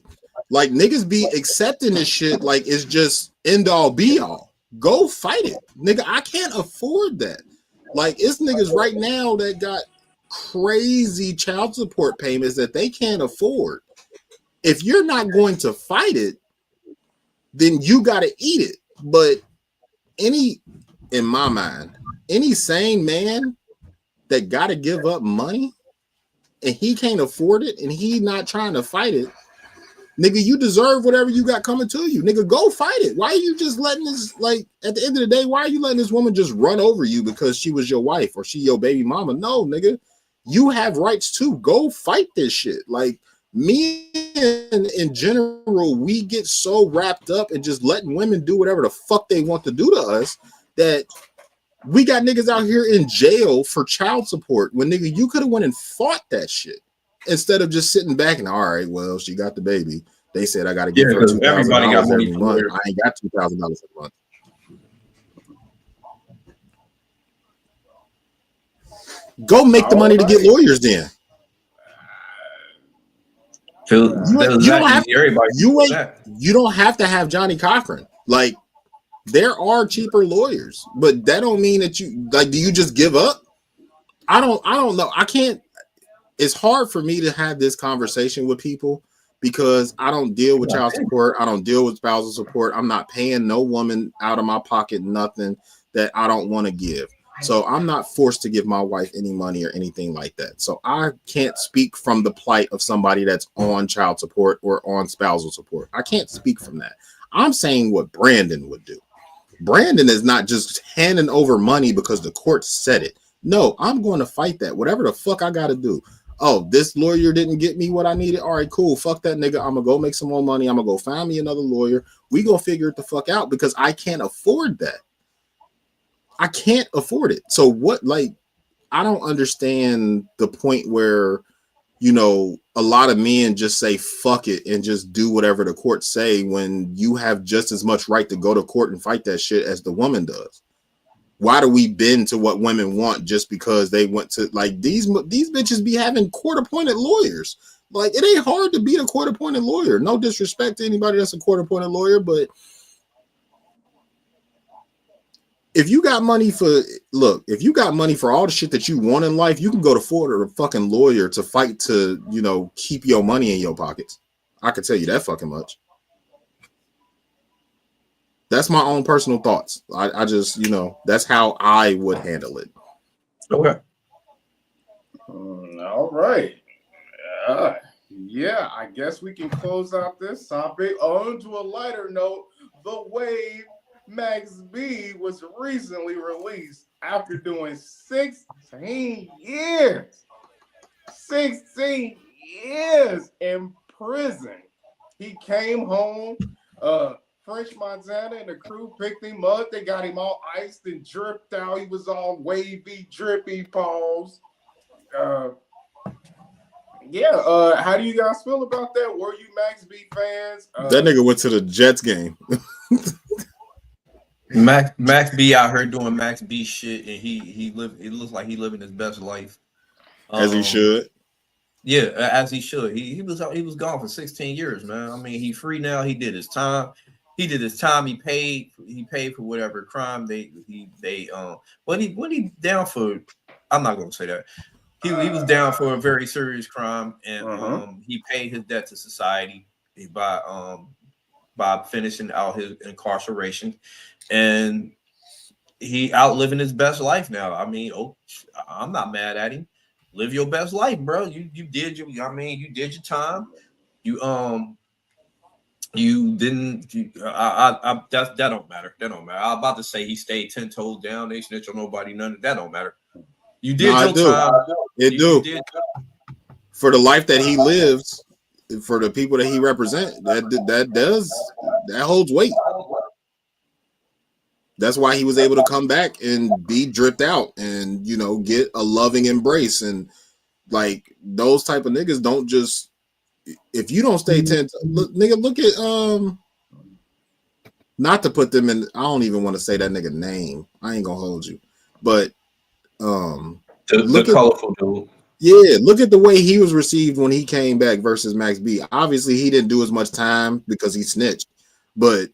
Like, niggas be accepting this shit like it's just end all be all. Go fight it. Nigga, I can't afford that. Like, it's niggas right now that got crazy child support payments that they can't afford. If you're not going to fight it, then you got to eat it. But in my mind, any sane man that got to give up money and he can't afford it and he not trying to fight it, nigga, you deserve whatever you got coming to you. Nigga, go fight it. Why are you just letting this, like, at the end of the day, why are you letting this woman just run over you because she was your wife or she your baby mama? No, nigga, you have rights too. Go fight this shit. Like, me in general, we get so wrapped up in just letting women do whatever the fuck they want to do to us that we got niggas out here in jail for child support when, nigga, you could have went and fought that shit instead of just sitting back and, all right, well, she got the baby. They said I got to give her $2,000 every month. I ain't got $2,000 a month. Go make the money to get lawyers then. You don't have to have Johnny Cochran. Like, there are cheaper lawyers, but that don't mean that you, like, do you just give up? I don't know. I can't. It's hard for me to have this conversation with people because I don't deal with child support. I don't deal with spousal support. I'm not paying no woman out of my pocket nothing that I don't want to give. So I'm not forced to give my wife any money or anything like that. So I can't speak from the plight of somebody that's on child support or on spousal support. I can't speak from that. I'm saying what Brandon would do. Brandon is not just handing over money because the court said it. No, I'm going to fight that. Whatever the fuck I got to do. Oh, this lawyer didn't get me what I needed. All right, cool. Fuck that nigga. I'm going to go make some more money. I'm going to go find me another lawyer. We going to figure it the fuck out because I can't afford that. I can't afford it. So what, like, I don't understand the point where, you know, a lot of men just say fuck it and just do whatever the court say when you have just as much right to go to court and fight that shit as the woman does. Why do we bend to what women want just because they went to, like, these bitches be having court-appointed lawyers. Like, it ain't hard to be a court-appointed lawyer. No disrespect to anybody that's a court-appointed lawyer, but if you got money for all the shit that you want in life, you can go to afford a fucking lawyer to fight to, you know, keep your money in your pockets. I can tell you that fucking much. That's my own personal thoughts. I just, you know, that's how I would handle it. Okay. All right. Yeah, I guess we can close out this topic on to a lighter note. The Wave Max B was recently released after doing 16 years. 16 years in prison. He came home. French Montana and the crew picked him up. They got him all iced and dripped out. He was all wavy, drippy paws. How do you guys feel about that? Were you Max B fans? That nigga went to the Jets game. Max B out here doing Max B shit, and he live. It looks like he living his best life, As he should. Yeah, as he should. He was gone for 16 years, man. I mean, he free now. He did his time. He paid for whatever crime when he down for. I'm not gonna say that. He was down for a very serious crime, and he paid his debt to society by finishing out his incarceration, and he outliving his best life now. I mean, I'm not mad at him. Live your best life, bro. You did your time. You didn't. That don't matter. That don't matter. I'm about to say he stayed 10 toes down. They snitch on nobody. None of that don't matter. You did your time. It do. For the life that he lives, for the people that he represents, that holds weight. That's why he was able to come back and be dripped out and, get a loving embrace. And like those type of niggas don't just, if you don't stay 10, look at, not to put them in, I don't even want to say that nigga name. I ain't gonna hold you, but the colorful dude. Yeah, look at the way he was received when he came back versus Max B. Obviously, he didn't do as much time because he snitched, but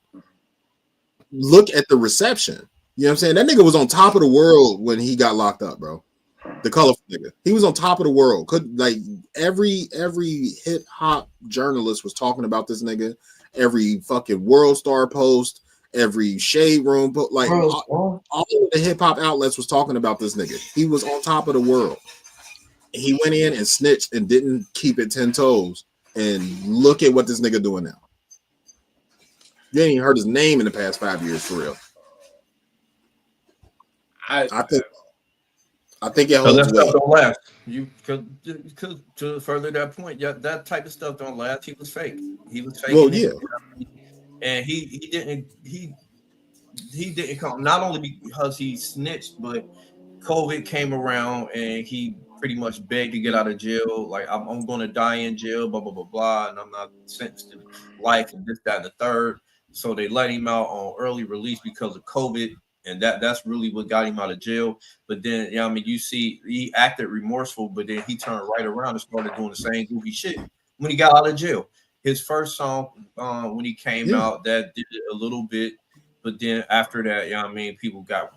look at the reception. You know what I'm saying? That nigga was on top of the world when he got locked up, bro. The colorful nigga. He was on top of the world. Every hip hop journalist was talking about this nigga. Every fucking World Star post, every Shade Room, all of the hip hop outlets was talking about this nigga. He was on top of the world. He went in and snitched and didn't keep it 10 toes. And look at what this nigga doing now. You ain't even heard his name in the past 5 years for real. I think it holds that stuff weight. don't last. You could to further that point, yeah, that type of stuff don't last. He was fake. He was fake. Well, yeah. And he didn't come, not only because he snitched, but COVID came around and he pretty much begged to get out of jail. Like, I'm going to die in jail, blah, blah, blah, blah. And I'm not sentenced to life and this, that, and the third. So they let him out on early release because of COVID. And that's really what got him out of jail. But then, you see, he acted remorseful, but then he turned right around and started doing the same goofy shit when he got out of jail. His first song, when he came out, that did it a little bit. But then after that, people got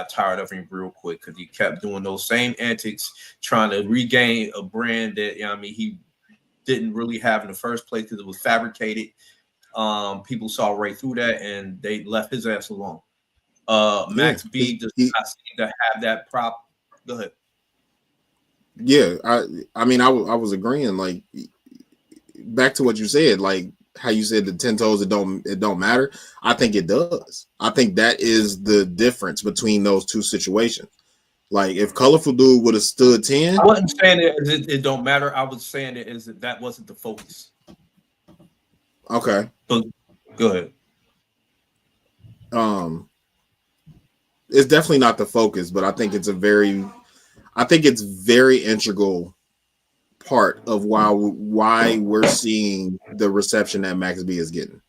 tired of him real quick because he kept doing those same antics, trying to regain a brand that he didn't really have in the first place because it was fabricated. People saw right through that and they left his ass alone. Max B does not seem to have that prop. Go ahead. Yeah, I was agreeing. Like, back to what you said, like how you said the 10 toes, it don't matter. I think it does. I think that is the difference between those two situations. Like, if Colorful Dude would have stood 10, I wasn't saying it don't matter. I was saying that wasn't the focus. Okay. But go ahead. It's definitely not the focus, but I think it's very integral part of why we're seeing the reception that Max B is getting.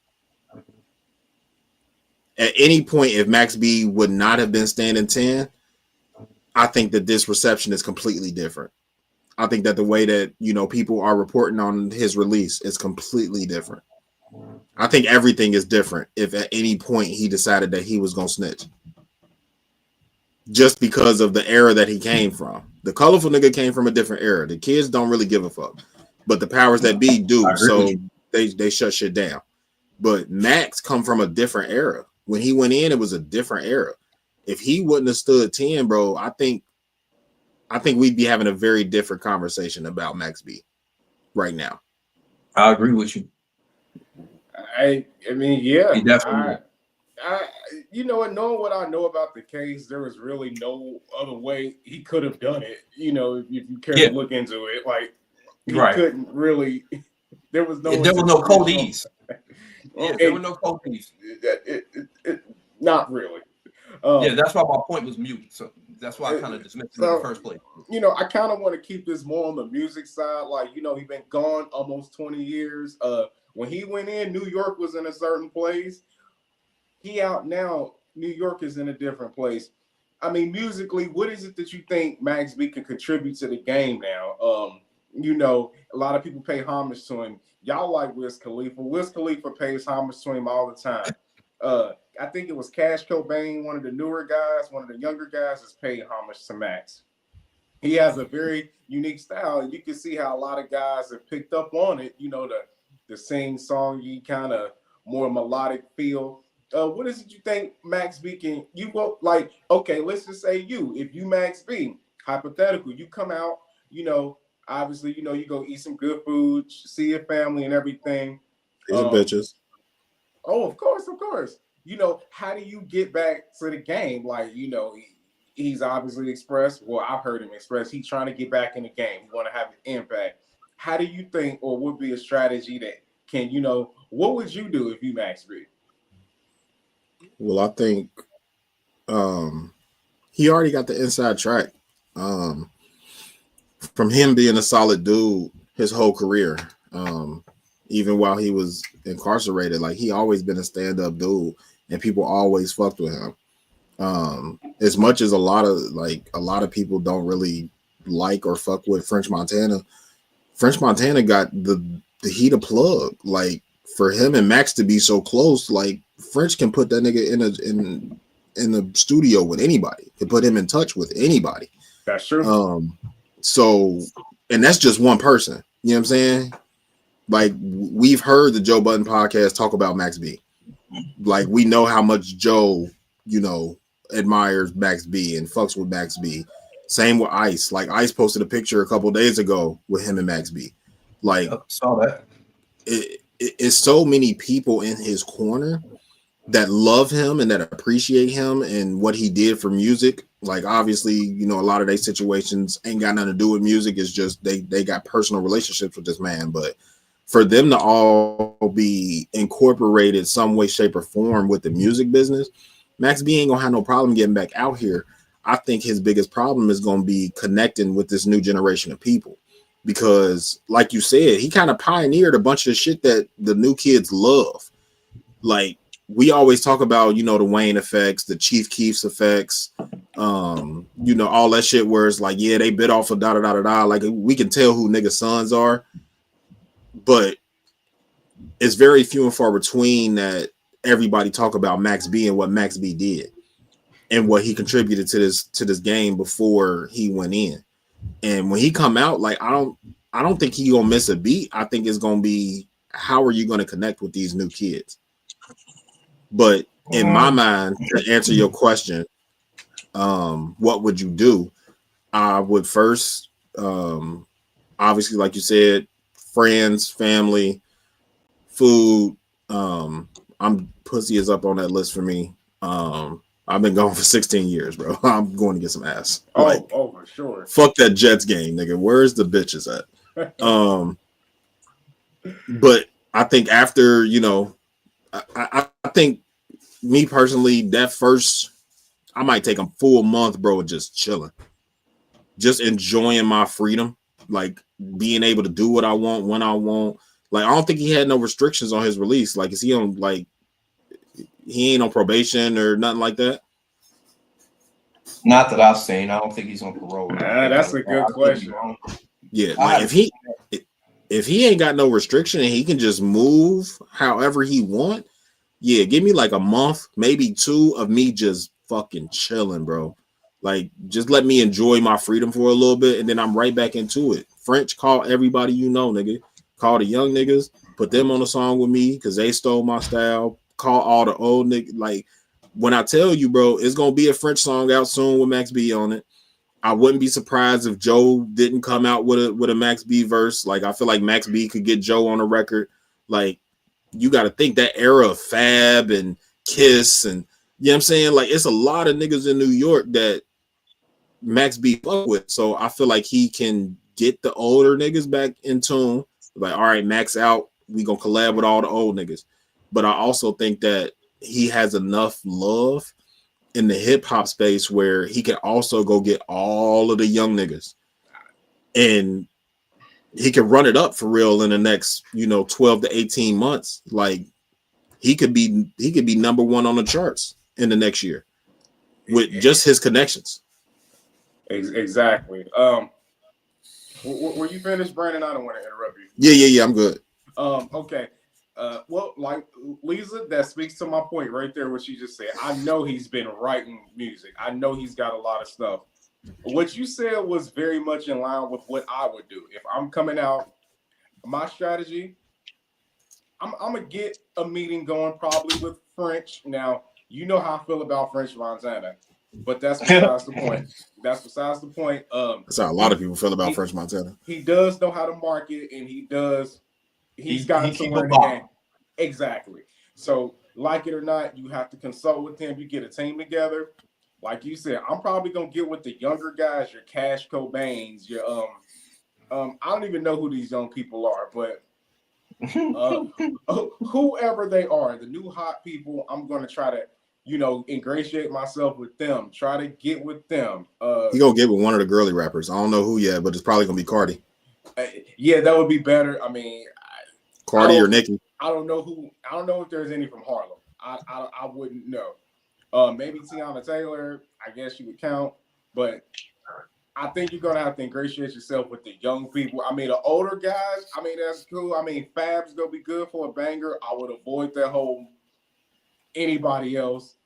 At any point, if Max B would not have been standing 10, I think that this reception is completely different. I think that the way that people are reporting on his release is completely different. I think everything is different if at any point he decided that he was gonna snitch. Just because of the era that he came from. The colorful nigga came from a different era. The kids don't really give a fuck. But the powers that be do, so they shut shit down. But Max come from a different era. When he went in, it was a different era. If he wouldn't have stood 10, bro, I think we'd be having a very different conversation about Max B right now. I agree with you. I mean, yeah, He definitely. you know, and knowing what I know about the case, there was really no other way he could have done it. You know, if you care to Yeah. look into it, like he Right. couldn't really. There was no There was no code intentional. E's. Yeah, there were no code E's. Not really. Yeah, that's why my point was mute. So that's why I kind of dismissed him in the first place. You know, I kind of want to keep this more on the music side. Like, you know, he's been gone almost 20 years. When he went in, New York was in a certain place. He out now. New York is in a different place. I mean, musically, what is it that you think Max B can contribute to the game now? You know, a lot of people pay homage to him. Y'all like Wiz Khalifa. Wiz Khalifa pays homage to him all the time. I think it was Cash Cobain, one of the newer guys, one of the younger guys, is paid homage to Max. He has a very unique style, and you can see how a lot of guys have picked up on it. You know, the sing songy kind of more melodic feel. What is it you think Max B can? You go like, okay, let's just say if you Max B, hypothetical, you come out, you know, obviously, you know, you go eat some good food, see your family and everything. These are bitches. Oh, of course. You know, how do you get back to the game? Like, you know, he's obviously expressed. Well, I've heard him express he's trying to get back in the game. He want to have an impact. How do you think, or would be a strategy that can, you know, what would you do if you Max B? Well, I think he already got the inside track. From him being a solid dude his whole career, even while he was incarcerated, like he always been a stand-up dude, and people always fucked with him. As much as a lot of people don't really like or fuck with French Montana got the heat of plug. Like for him and Max to be so close, like French can put that nigga in the studio with anybody, can put him in touch with anybody. That's true. So, and that's just one person. You know what I'm saying? Like we've heard the Joe Budden podcast talk about Max B. Like we know how much Joe, you know, admires Max B and fucks with Max B. Same with Ice. Like Ice posted a picture a couple days ago with him and Max B. Like saw that. It's so many people in his corner that love him and that appreciate him and what he did for music. Like obviously, you know, a lot of their situations ain't got nothing to do with music. It's just they got personal relationships with this man. But for them to all be incorporated some way, shape, or form with the music business, Max B ain't gonna have no problem getting back out here. I think his biggest problem is gonna be connecting with this new generation of people. Because, like you said, he kind of pioneered a bunch of shit that the new kids love. Like, we always talk about, you know, the Wayne effects, the Chief Keef's effects, you know, all that shit where it's like, yeah, they bit off of da-da-da-da-da. Like, we can tell who niggas' sons are. But it's very few and far between that everybody talk about Max B and what Max B did and what he contributed to this game before he went in. And when he come out, like I don't think he gonna miss a beat. I think it's gonna be how are you gonna connect with these new kids? But in my mind, to answer your question, what would you do? I would first, obviously, like you said, friends, family, food. I'm pussy is up on that list for me. I've been gone for 16 years, bro. I'm going to get some ass. Oh, for sure. Fuck that Jets game, nigga. Where's the bitches at? But I think after, you know, I think me personally, that first, I might take a full month, bro, just chilling, just enjoying my freedom, like being able to do what I want when I want. Like I don't think he had no restrictions on his release. Like, is he on like? He ain't on probation or nothing like that? Not that I've seen. I don't think he's on parole. That's a good question. Yeah, like if he ain't got no restriction and he can just move however he want, yeah, give me like a month, maybe 2 of me just fucking chilling, bro. Like, just let me enjoy my freedom for a little bit, and then I'm right back into it. French, call everybody you know, nigga. Call the young niggas, put them on a song with me because they stole my style. Call all the old niggas. Like when I tell you, bro, it's gonna be a French song out soon with Max B on it. I wouldn't be surprised if Joe didn't come out with a Max B verse. Like, I feel like Max B could get Joe on a record. Like, you got to think that era of Fab and Kiss and, you know what I'm saying? Like, it's a lot of niggas in New York that Max B fuck with. So I feel like he can get the older niggas back in tune. Like, all right, Max out. We gonna collab with all the old niggas. But I also think that he has enough love in the hip hop space where he can also go get all of the young niggas, and he can run it up for real in the next, 12 to 18 months. Like, he could be number one on the charts in the next year with just his connections. Exactly. Were you finished, Brandon? I don't want to interrupt you. Yeah, I'm good. Okay. Well, like Lisa, that speaks to my point right there, what she just said. I know he's been writing music. I know he's got a lot of stuff. What you said was very much in line with what I would do. If I'm coming out, my strategy, I'm gonna get a meeting going probably with French. Now, you know how I feel about French Montana, but that's besides the point. That's besides the point. That's how a lot of people feel about French Montana. He does know how to market, and he's gotten somewhere in the game. Exactly. So, like it or not, you have to consult with him. You get a team together. Like you said, I'm probably gonna get with the younger guys, your Cash Cobains, your I don't even know who these young people are, but whoever they are, the new hot people, I'm gonna try to, ingratiate myself with them. Try to get with them. You gonna get with one of the girly rappers. I don't know who yet, but it's probably gonna be Cardi. Yeah, that would be better. I mean, Cardi or Nicki. I don't know if there's any from Harlem. I wouldn't know. Maybe Tiana Taylor, I guess you would count, but I think you're gonna have to ingratiate yourself with the young people. I mean, the older guys, I mean, that's cool. I mean, Fab's gonna be good for a banger. I would avoid that whole anybody else.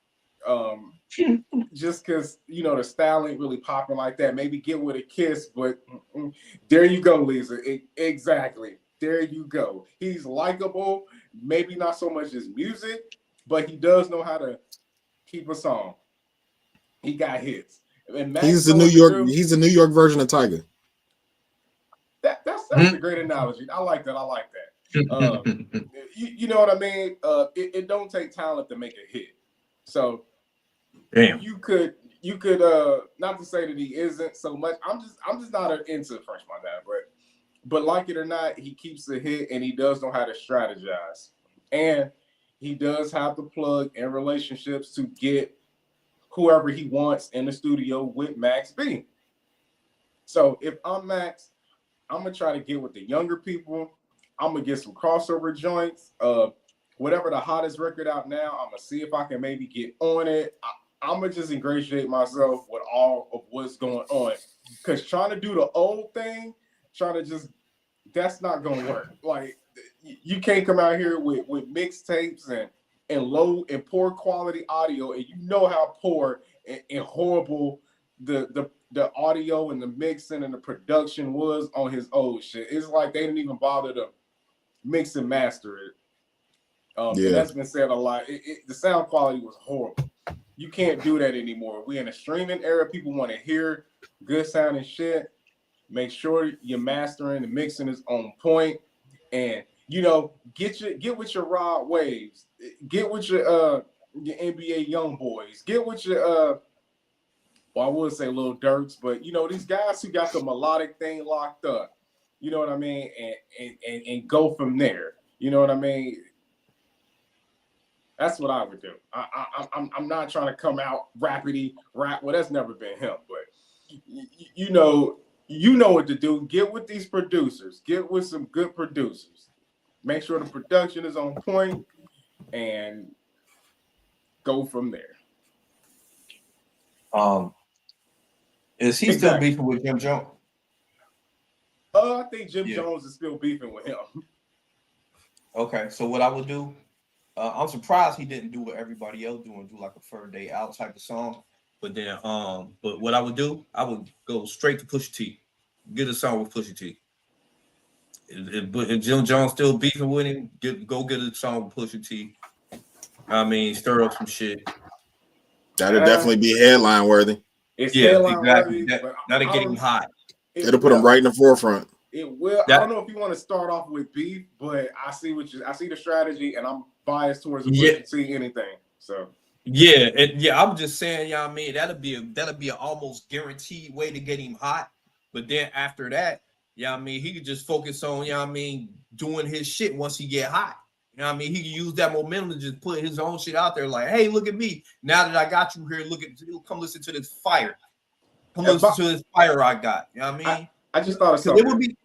Just because the style ain't really popping like that. Maybe get with a Kiss, but there you go, Lisa. Exactly. There you go. He's likable, maybe not so much his music, but he does know how to keep a song. He got hits. And he's the New York version of Tiger. That's a great analogy. I like that. You know what I mean? It don't take talent to make a hit. So damn, you could not to say that he isn't so much. I'm just not into French Montana, but like it or not, he keeps the hit and he does know how to strategize. And he does have the plug and relationships to get whoever he wants in the studio with Max B. So if I'm Max, I'm gonna try to get with the younger people. I'm gonna get some crossover joints. Whatever the hottest record out now, I'm gonna see if I can maybe get on it. I'm gonna just ingratiate myself with all of what's going on. Because trying to do the old thing, that's not gonna work. Like, you can't come out here with mixtapes and low and poor quality audio, and you know how poor and horrible the audio and the mixing and the production was on his old shit. It's like they didn't even bother to mix and master it. And that's been said a lot. The sound quality was horrible. You can't do that anymore. We're in a streaming era. People want to hear good sounding shit. Make sure your mastering and mixing is on point, and get with your Rod Waves, get with your NBA young boys, get with your I would say Lil Durks, but these guys who got the melodic thing locked up, you know what I mean, and go from there. You know what I mean? That's what I would do. I'm not trying to come out rapidy rap. Well, that's never been him, but you know what to do. Get with these producers. Get with some good producers. Make sure the production is on point, and go from there. Is he still beefing with Jim Jones? I think Jim Jones is still beefing with him. Okay, so what I would do, I'm surprised he didn't do what everybody else do and do like a Third Day Out type of song. But then, but what I would do, I would go straight to Pusha T, get a song with Pusha T. If Jim Jones still beefing with him, go get a song with Pusha T. I mean, stir up some shit. That'd definitely be headline worthy. It's Yeah, headline exactly. worthy, but That'll get him hot. It'll put him right in the forefront. It will. I don't know if you want to start off with beef, but I see the strategy, and I'm biased towards pushing T anything. So I'm just saying, I mean, that'll be an almost guaranteed way to get him hot. But then after that, I mean, he could just focus on, I mean, doing his shit once he get hot. I mean, he can use that momentum to just put his own shit out there, like, hey, look at me. Now that I got you here, come listen to this fire. Come listen to this fire I got. You know what I mean? I just thought of something. It would be.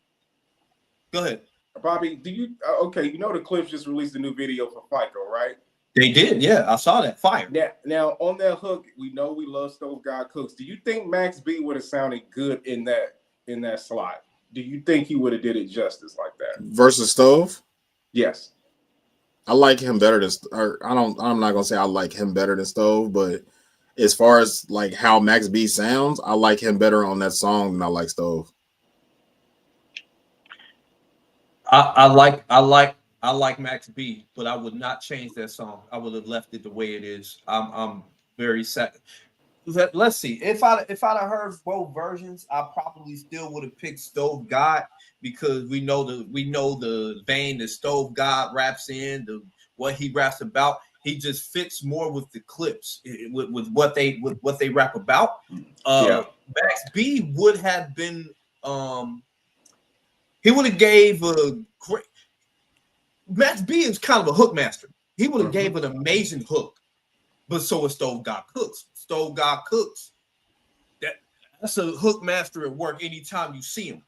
Go ahead, Bobby. Do you okay? You know the Clips just released a new video for FICO, right? They did, yeah. I saw that fire. Now on that hook, we know we love Stove God Cooks. Do you think Max B would have sounded good in that slot? Do you think he would have did it justice like that versus Stove? Yes. I like him better than, I'm not gonna say I like him better than Stove, but as far as like how Max B sounds, I like him better on that song than I like Stove. I like Max B, but I would not change that song. I would have left it the way it is. I'm very sad. Let's see. If I'd have heard both versions, I probably still would have picked Stove God, because we know the vein that Stove God raps in, what he raps about. He just fits more with the Clips, with what they rap about. Max B would have been he would have gave a great. Max B is kind of a hook master. He would have gave an amazing hook, but so is Stove God Cooks. Stove God Cooks, that's a hook master at work anytime you see him.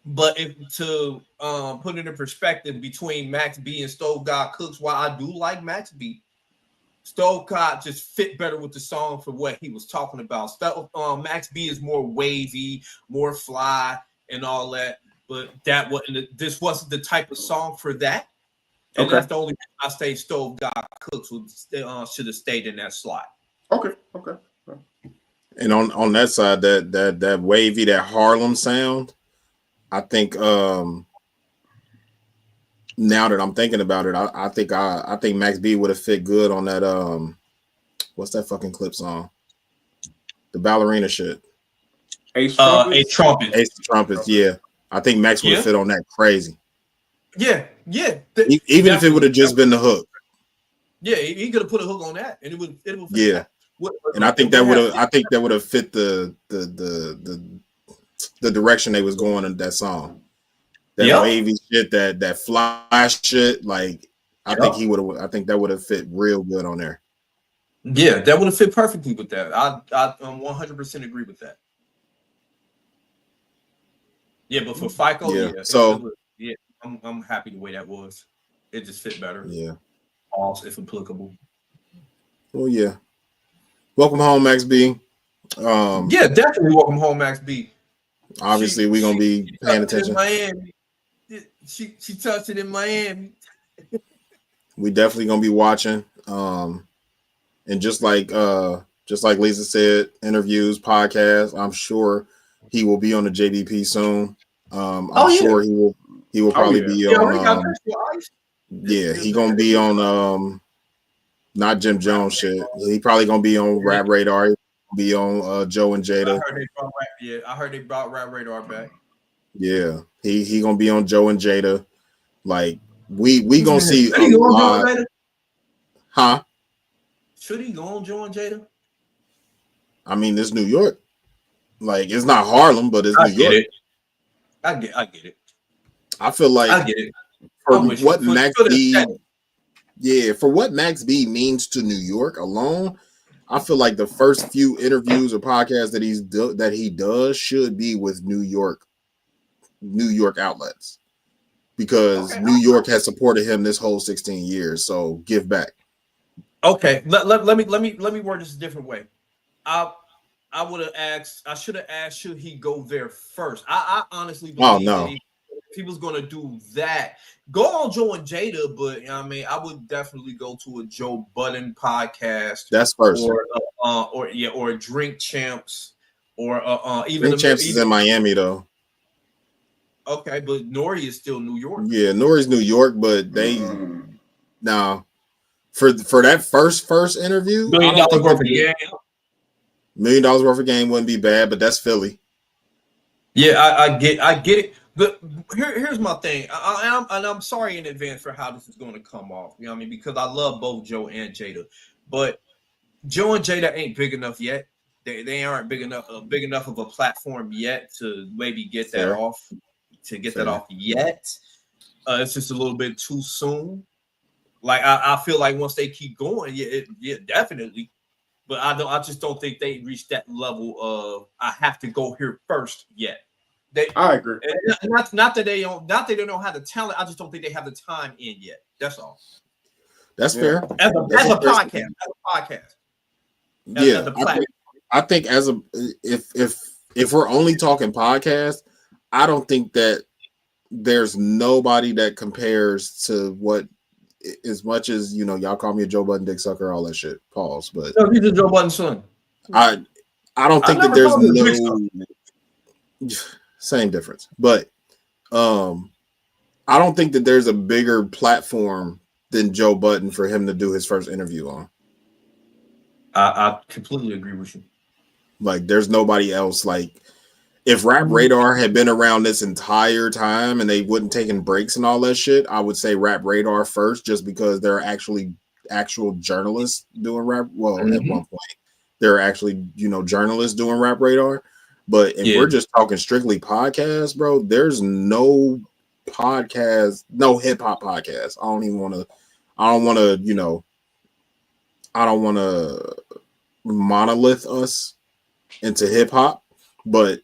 But if to put it in perspective between Max B and Stove God Cooks, while I do like Max B, Stove God just fit better with the song for what he was talking about. Max B is more wavy, more fly, and all that. But this wasn't the type of song for that. And that's the only reason I say Stove God Cooks should have stayed in that slot. Okay. And on that side, that wavy, that Harlem sound, I think now that I'm thinking about it, I think Max B would have fit good on that what's that fucking Clip song? The ballerina shit. Ace Trumpet. Ace Trumpets, yeah. I think Max would have fit on that crazy. Yeah. Even if it would have just been the hook. Yeah, he could have put a hook on that, and it would. Yeah. And I think that would have fit the direction they was going in that song. That wavy shit, that flash shit, like I think that would have fit real good on there. Yeah, that would have fit perfectly with that. I 100% agree with that. Yeah, but for FICO, I'm happy the way that was. It just fit better. Yeah. Also, if applicable. Well, yeah. Welcome home, Max B. Yeah, definitely welcome home, Max B. Obviously, we're gonna be paying attention. Miami. She touched it in Miami. We definitely gonna be watching. And just like Lisa said, interviews, podcasts. I'm sure he will be on the JDP soon. I'm sure he will probably be on. He gonna be on not Jim Jones shit. He probably gonna be on Rap Radar. He'll be on Joe and Jada. I heard they brought Rap Radar back. Yeah, he gonna be on Joe and Jada. Like we gonna see a lot. Huh? Should he go on Joe and Jada? I mean, it's New York. Like it's not Harlem, but it's New York. I get it. I feel like I get it. For what Max B means to New York alone, I feel like the first few interviews or podcasts that he does should be with New York outlets, because New York has supported him this whole 16 years. So give back. Okay, let me word this a different way. I should have asked, should he go there first? I honestly believe that if he was gonna do that, go on Joe and Jada, but I mean, I would definitely go to a Joe Budden podcast. That's first, or Drink Champs, or even Drink Champs is in Miami though. Okay, but Nori is still New York. Yeah, Nori's New York, but they now for that first interview, $1 million worth of game. $1 million worth of game wouldn't be bad, but that's Philly. Yeah, I get it. But here's my thing. I'm sorry in advance for how this is going to come off. You know what I mean? Because I love both Joe and Jada, but Joe and Jada ain't big enough yet. They aren't big enough of a platform yet to maybe get that off. That off yet. It's just a little bit too soon. Like I feel like once they keep going, yeah, definitely. But I just don't think they reached that level of I have to go here first yet. I agree. Not that they don't have the talent. I just don't think they have the time in yet. That's all. That's fair. As a podcast. Yeah, I think if we're only talking podcast, I don't think that there's nobody that compares to what, as much as y'all call me a Joe Budden dick sucker, all that shit. Pause. But no, he's a Joe Budden son. I don't think that there's no same difference, but I don't think that there's a bigger platform than Joe Budden for him to do his first interview on. I completely agree with you. Like, there's nobody else. Like, if Rap Radar had been around this entire time and they wouldn't taking breaks and all that shit, I would say Rap Radar first, just because there are actually actual journalists doing rap. Well, at one point, there are actually journalists doing Rap Radar. But if we're just talking strictly podcasts, bro, there's no podcast, no hip hop podcast. I don't want to monolith us into hip hop, but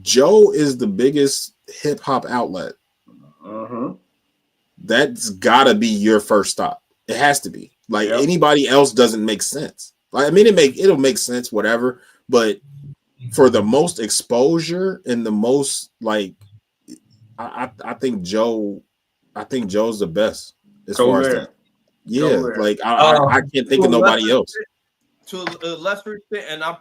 Joe is the biggest hip hop outlet. That's gotta be your first stop. It has to be. Like, anybody else doesn't make sense. Like, I mean, it'll make sense, whatever. But for the most exposure and the most, like, I think Joe's the best as far as that. Yeah, like I can't think of nobody else. To a lesser extent, and I'm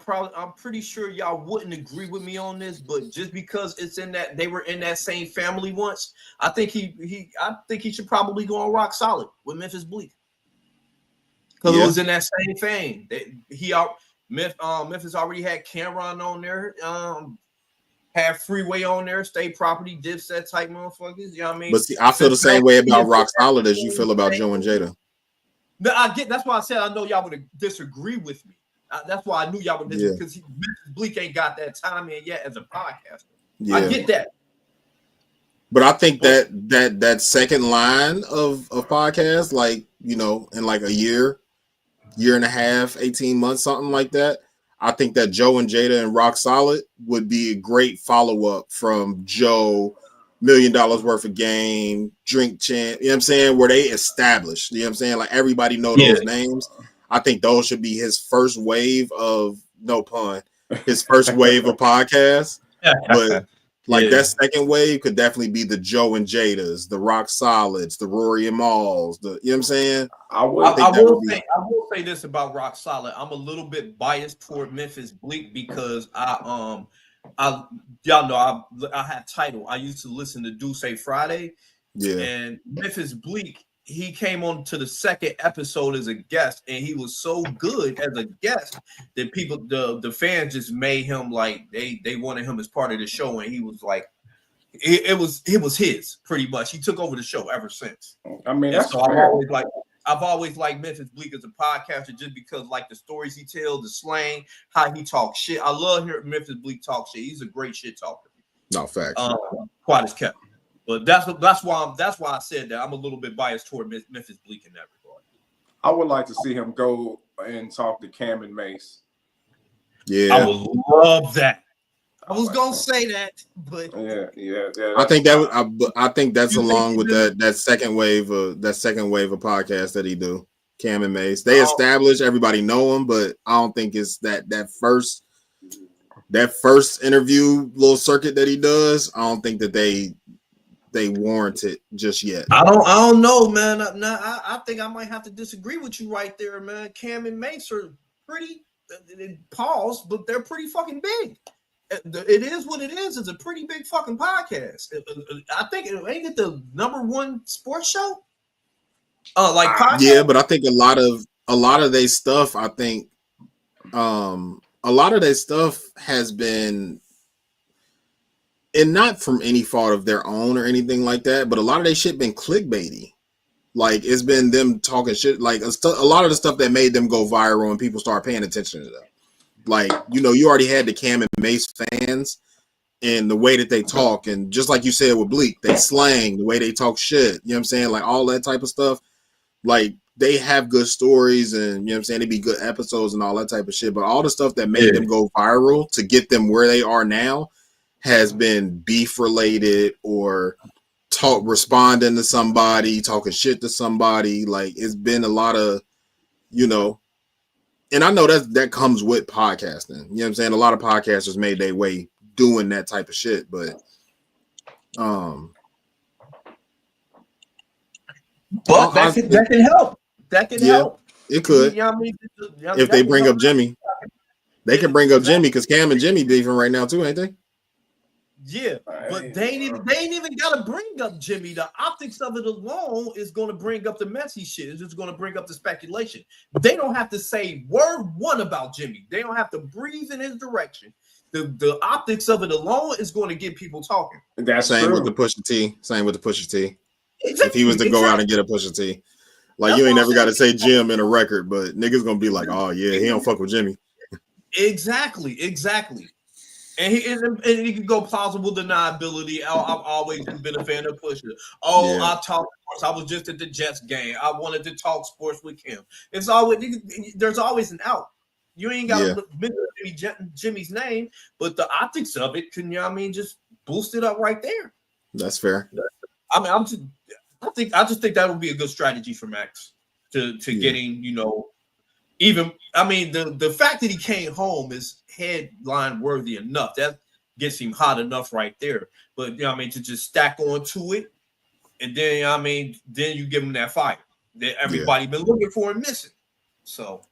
pretty sure y'all wouldn't agree with me on this, but just because it's in that they were in that same family once, I think he should probably go on Rock Solid with Memphis Bleak, because it was in that same vein. Memphis already had Cameron on there, had Freeway on there, State Property, Dipset type motherfuckers. You know what I mean? But see, I feel the same way about Rock Solid as you feel about Joe and Jada. That's why I said I know y'all would disagree with me. That's why I knew y'all would disagree, because Bleak ain't got that time in yet as a podcaster. Yeah. I get that. But I think that second line of podcasts, like, in like a year and a half, 18 months, something like that, I think that Joe and Jada and Rock Solid would be a great follow-up from Joe, $1 million worth of game, Drink Champ, you know what I'm saying, where they established, you know what I'm saying, like everybody know those names. I think those should be his first wave of, no pun, his first wave of podcasts. But like that second wave could definitely be the Joe and Jadas, the Rock Solids, the Rory and Mals, you know what I'm saying? I will say this about Rock Solid. I'm a little bit biased toward Memphis Bleak because y'all know I had Title. I used to listen to Do Say Friday. Yeah. And Memphis Bleak, he came on to the second episode as a guest, and he was so good as a guest that people, the fans just made him like they wanted him as part of the show, and he was like, it was his pretty much. He took over the show ever since. I mean, that's so I've always liked Memphis Bleak as a podcaster just because like the stories he tells, the slang, how he talks shit. I love hearing Memphis Bleak talk shit. He's a great shit talker. No fact. Quite as kept. But that's why I said that I'm a little bit biased toward Memphis Bleak in that regard. I would like to see him go and talk to Cam and Mace. Yeah, I would love that. I was gonna say that, but yeah. I think that's along with that second wave of podcasts that he do. Cam and Mace, they established, everybody know him, but I don't think it's that first interview little circuit that he does. I don't think that they warrant it just yet. I don't know, man. I think I might have to disagree with you right there, man. Cam and Mace are pretty pause, but they're pretty fucking big. It is what it is. It's a pretty big fucking podcast. I think ain't it the #1 sports show? Podcast? Yeah, but I think a lot of their stuff, I think A lot of that stuff has been, and not from any fault of their own or anything like that, but a lot of that shit been clickbaity. Like, it's been them talking shit. Like, a lot of the stuff that made them go viral and people start paying attention to them. Like, you already had the Cam and Mace fans and the way that they talk. And just like you said with Bleak, they slang, the way they talk shit. You know what I'm saying? Like, all that type of stuff. Like, they have good stories and, you know what I'm saying, they be good episodes and all that type of shit. But all the stuff that made them go viral to get them where they are now has been beef related or responding to somebody, talking shit to somebody. Like, it's been a lot of, and I know that comes with podcasting. You know what I'm saying? A lot of podcasters made their way doing that type of shit, but that can help. That can help. It could. If they bring up Jimmy, they can bring up Jimmy because Cam and Jimmy beefing right now too, ain't they? Yeah, but they ain't even gotta bring up Jimmy. The optics of it alone is gonna bring up the messy shit. It's just gonna bring up the speculation. They don't have to say word one about Jimmy. They don't have to breathe in his direction. The optics of it alone is going to get people talking. That's same true. with the Pusha T. Same with the Pusha T. Exactly, if he was to go out and get a Pusha T, like, that's you ain't never got to say Jim in a record, but niggas gonna be like, oh yeah, he don't fuck with Jimmy. Exactly. And he can go plausible deniability. I've always been a fan of Pusha. Oh, yeah. I talk sports. I was just at the Jets game. I wanted to talk sports with him. There's always an out. You ain't got to mention Jimmy's name, but the optics of it can, just boost it up right there. That's fair. I mean, I just think that would be a good strategy for Max to getting, even. I mean, the fact that he came home is headline worthy enough. That gets him hot enough right there. But to just stack onto it, and then then you give him that fire that everybody been looking for and missing. So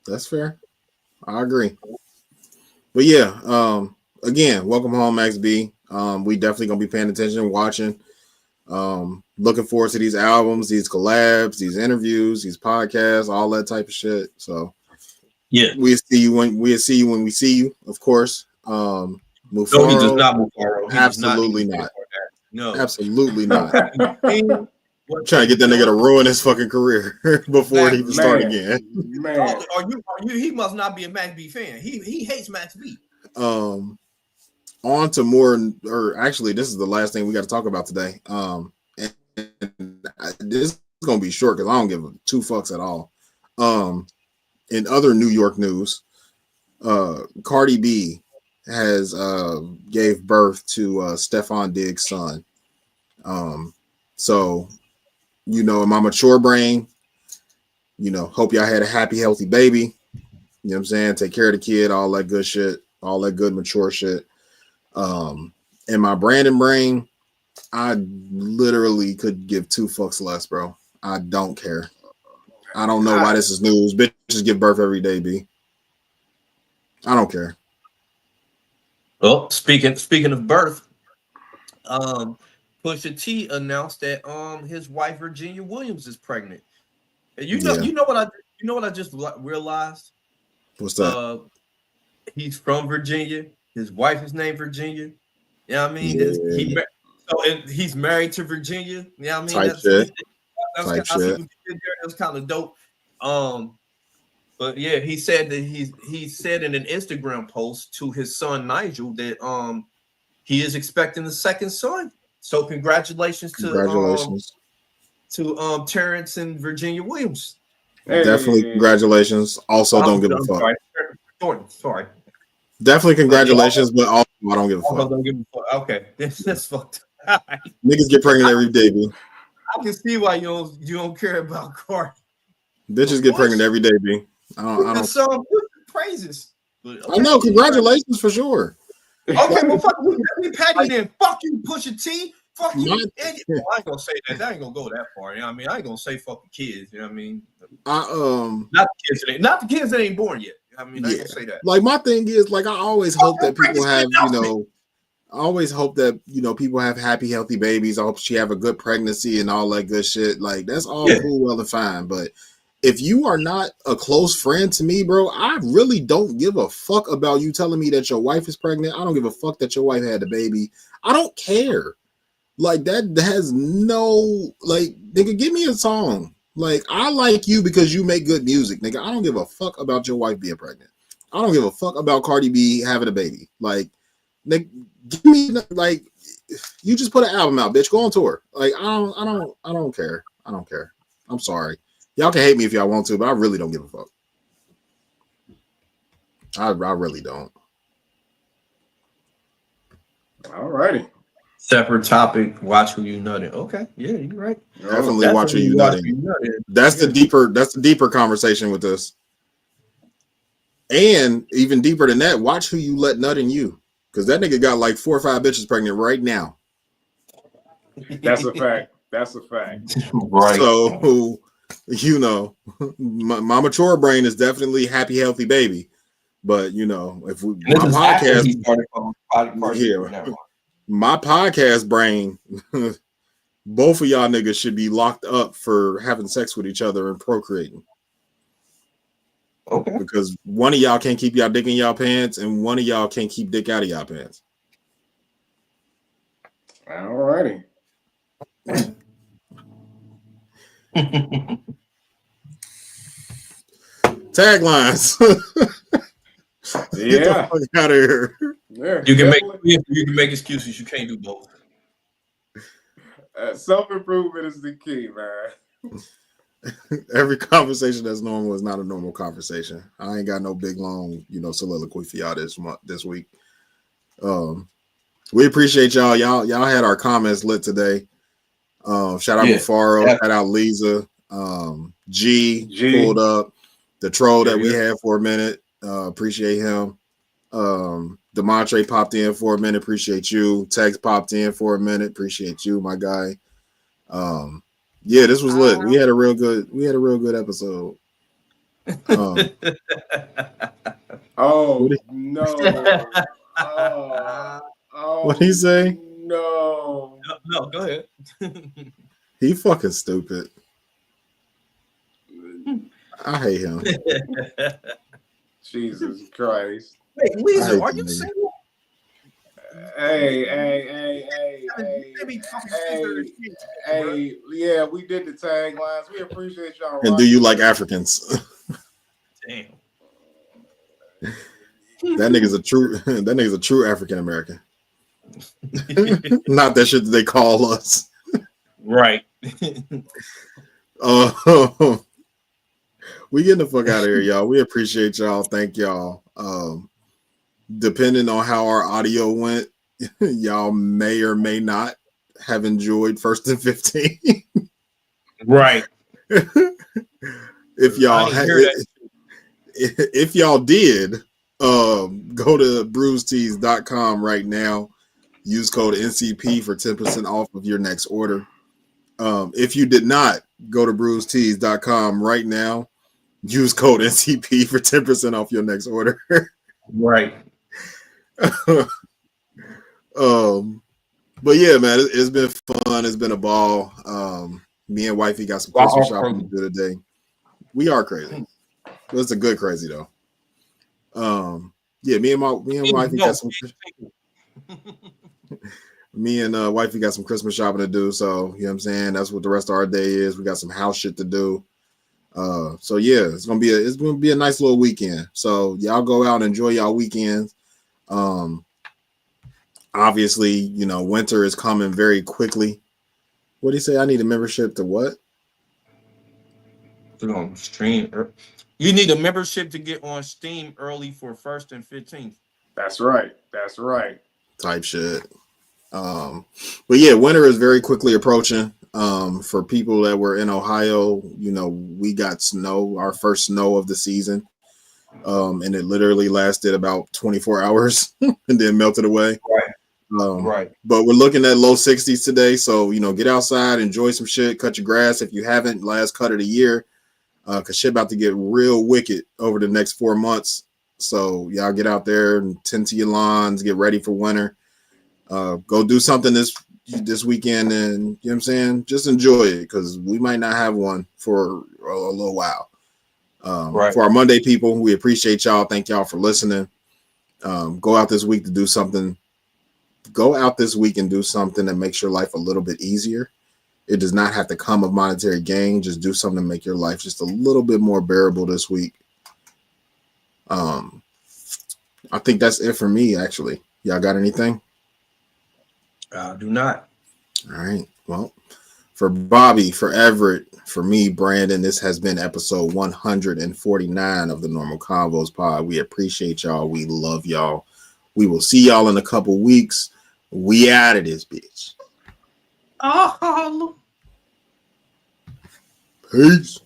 that's fair. I agree. But yeah, again, welcome home, Max B. We definitely gonna be paying attention, watching. Looking forward to these albums, these collabs, these interviews, these podcasts, all that type of shit. So yeah, we'll see you when we see you, of course. No, he does not move forward. Absolutely not. No, absolutely not. Trying to get that nigga to ruin his fucking career before he can start again. Man, are you? He must not be a Max B fan. He hates Max B. On to more, or actually, this is the last thing we got to talk about today. And this is gonna be short because I don't give two fucks at all. In other New York news, Cardi B has gave birth to Stephon Diggs' son. So, in my mature brain, hope y'all had a happy, healthy baby. You know what I'm saying? Take care of the kid, all that good shit, all that good, mature shit. In my Brandon brain, I literally could give two fucks less, bro. I don't care. I don't know why this is news. Bitches give birth every day, B. I don't care. Well, speaking of birth, Pusha T announced that his wife Virginia Williams is pregnant. And you know what I just realized? What's that? He's from Virginia. His wife is named Virginia. You know what I mean? And he's married to Virginia. You know what I mean? That's kind of dope. But yeah, he said that he said in an Instagram post to his son Nigel that he is expecting the second son. So congratulations to Terrence and Virginia Williams. Hey. Definitely congratulations. Also, don't give a fuck. Sorry. Definitely congratulations, but also I don't give a fuck. Don't give a fuck. Okay, that's fucked. Niggas get pregnant every day, B. I can see why you don't care about Cardi. Bitches get pregnant every day, B. I don't. So praises. Okay. I know. Congratulations for sure. Okay, well, fuck you, Patty. Then fuck you, Pusha T. Fuck you. I ain't gonna say that. That ain't gonna go that far. You know what I mean? I ain't gonna say fuck the kids. You know what I mean? Not the kids that ain't born yet. I mean, I ain't gonna say that. Like, my thing is, like, I always hope that people have, I always hope that, people have happy, healthy babies. I hope she have a good pregnancy and all that good shit. Like, that's all cool, well and fine. But if you are not a close friend to me, bro, I really don't give a fuck about you telling me that your wife is pregnant. I don't give a fuck that your wife had a baby. I don't care. Like that has no, like, nigga, give me a song. Like, I like you because you make good music, nigga. I don't give a fuck about your wife being pregnant. I don't give a fuck about Cardi B having a baby. Like, nigga, give me, like, you just put an album out, bitch. Go on tour. Like, I don't care. I don't care. I'm sorry. Y'all can hate me if y'all want to, but I really don't give a fuck. I really don't. All righty. Separate topic. Watch who you nutting. Okay, yeah, you're right. Definitely watch who you nutting. That's the deeper conversation with this. And even deeper than that, watch who you let nut in you. Because that nigga got like 4 or 5 bitches pregnant right now. That's a fact. That's a fact. Right. So, you know, my mature brain is definitely happy, healthy baby. But, you know, if we, my podcast brain, both of y'all niggas should be locked up for having sex with each other and procreating. Okay. Because one of y'all can't keep y'all dick in y'all pants and one of y'all can't keep dick out of y'all pants. All righty. Taglines. Get the fuck out of here. Yeah, you can make excuses. You can't do both. Self-improvement is the key, man. Every conversation that's normal is not a normal conversation. I ain't got no big long, soliloquy for y'all this week. We appreciate y'all. Y'all had our comments lit today. Shout out Mufaro, shout out Lisa. G pulled up. The troll that we had for a minute. Appreciate him. Demontre popped in for a minute. Appreciate you. Tex popped in for a minute. Appreciate you, my guy. Yeah, this was lit. We had a real good episode. Oh no. What'd he say? No, go ahead. He fucking stupid. I hate him. Jesus Christ. Wait, Lisa, are you single? Hey, yeah, we did the taglines. We appreciate y'all. And do you like Africans? Damn. That nigga's a true African American. Not that shit that they call us. Right. We getting the fuck out of here, y'all. We appreciate y'all. Thank y'all. Depending on how our audio went, y'all may or may not have enjoyed First and 15. Right. If y'all did, go to bruisetees.com right now. Use code NCP for 10% off of your next order. If you did not, go to bruisetees.com right now. Use code NCP for 10% off your next order. Right. But yeah, man, it's been fun. It's been a ball. Me and wifey got some Christmas shopping to do today. We are crazy. But it's a good crazy though. Yeah, me and wifey got some. Me and wifey got some Christmas shopping to do. So you know what I'm saying. That's what the rest of our day is. We got some house shit to do. So yeah, it's gonna be a nice little weekend. So y'all go out and enjoy y'all weekends. Obviously, winter is coming very quickly. What do you say? I need a membership to what? On stream. You need a membership to get on Steam early for 1st and 15th. That's right. Type shit. But yeah, winter is very quickly approaching. For people that were in Ohio, we got snow, our first snow of the season. And it literally lasted about 24 hours and then melted away. Right. But we're looking at low 60s today. So, get outside, enjoy some shit, cut your grass if you haven't, last cut of the year. Because shit about to get real wicked over the next 4 months. So y'all get out there and tend to your lawns, get ready for winter. Go do something this weekend and, you know what I'm saying? Just enjoy it because we might not have one for a little while. Right. For our Monday people, we appreciate y'all. Thank y'all for listening. Go out this week to do something. Go out this week and do something that makes your life a little bit easier. It does not have to come of monetary gain. Just do something to make your life just a little bit more bearable this week. I think that's it for me, actually. Y'all got anything? Do not. All right. Well, for Bobby, for Everett, for me, Brandon, this has been episode 149 of the Normal Convos Pod. We appreciate y'all. We love y'all. We will see y'all in a couple weeks. We out of this bitch. Oh. Peace.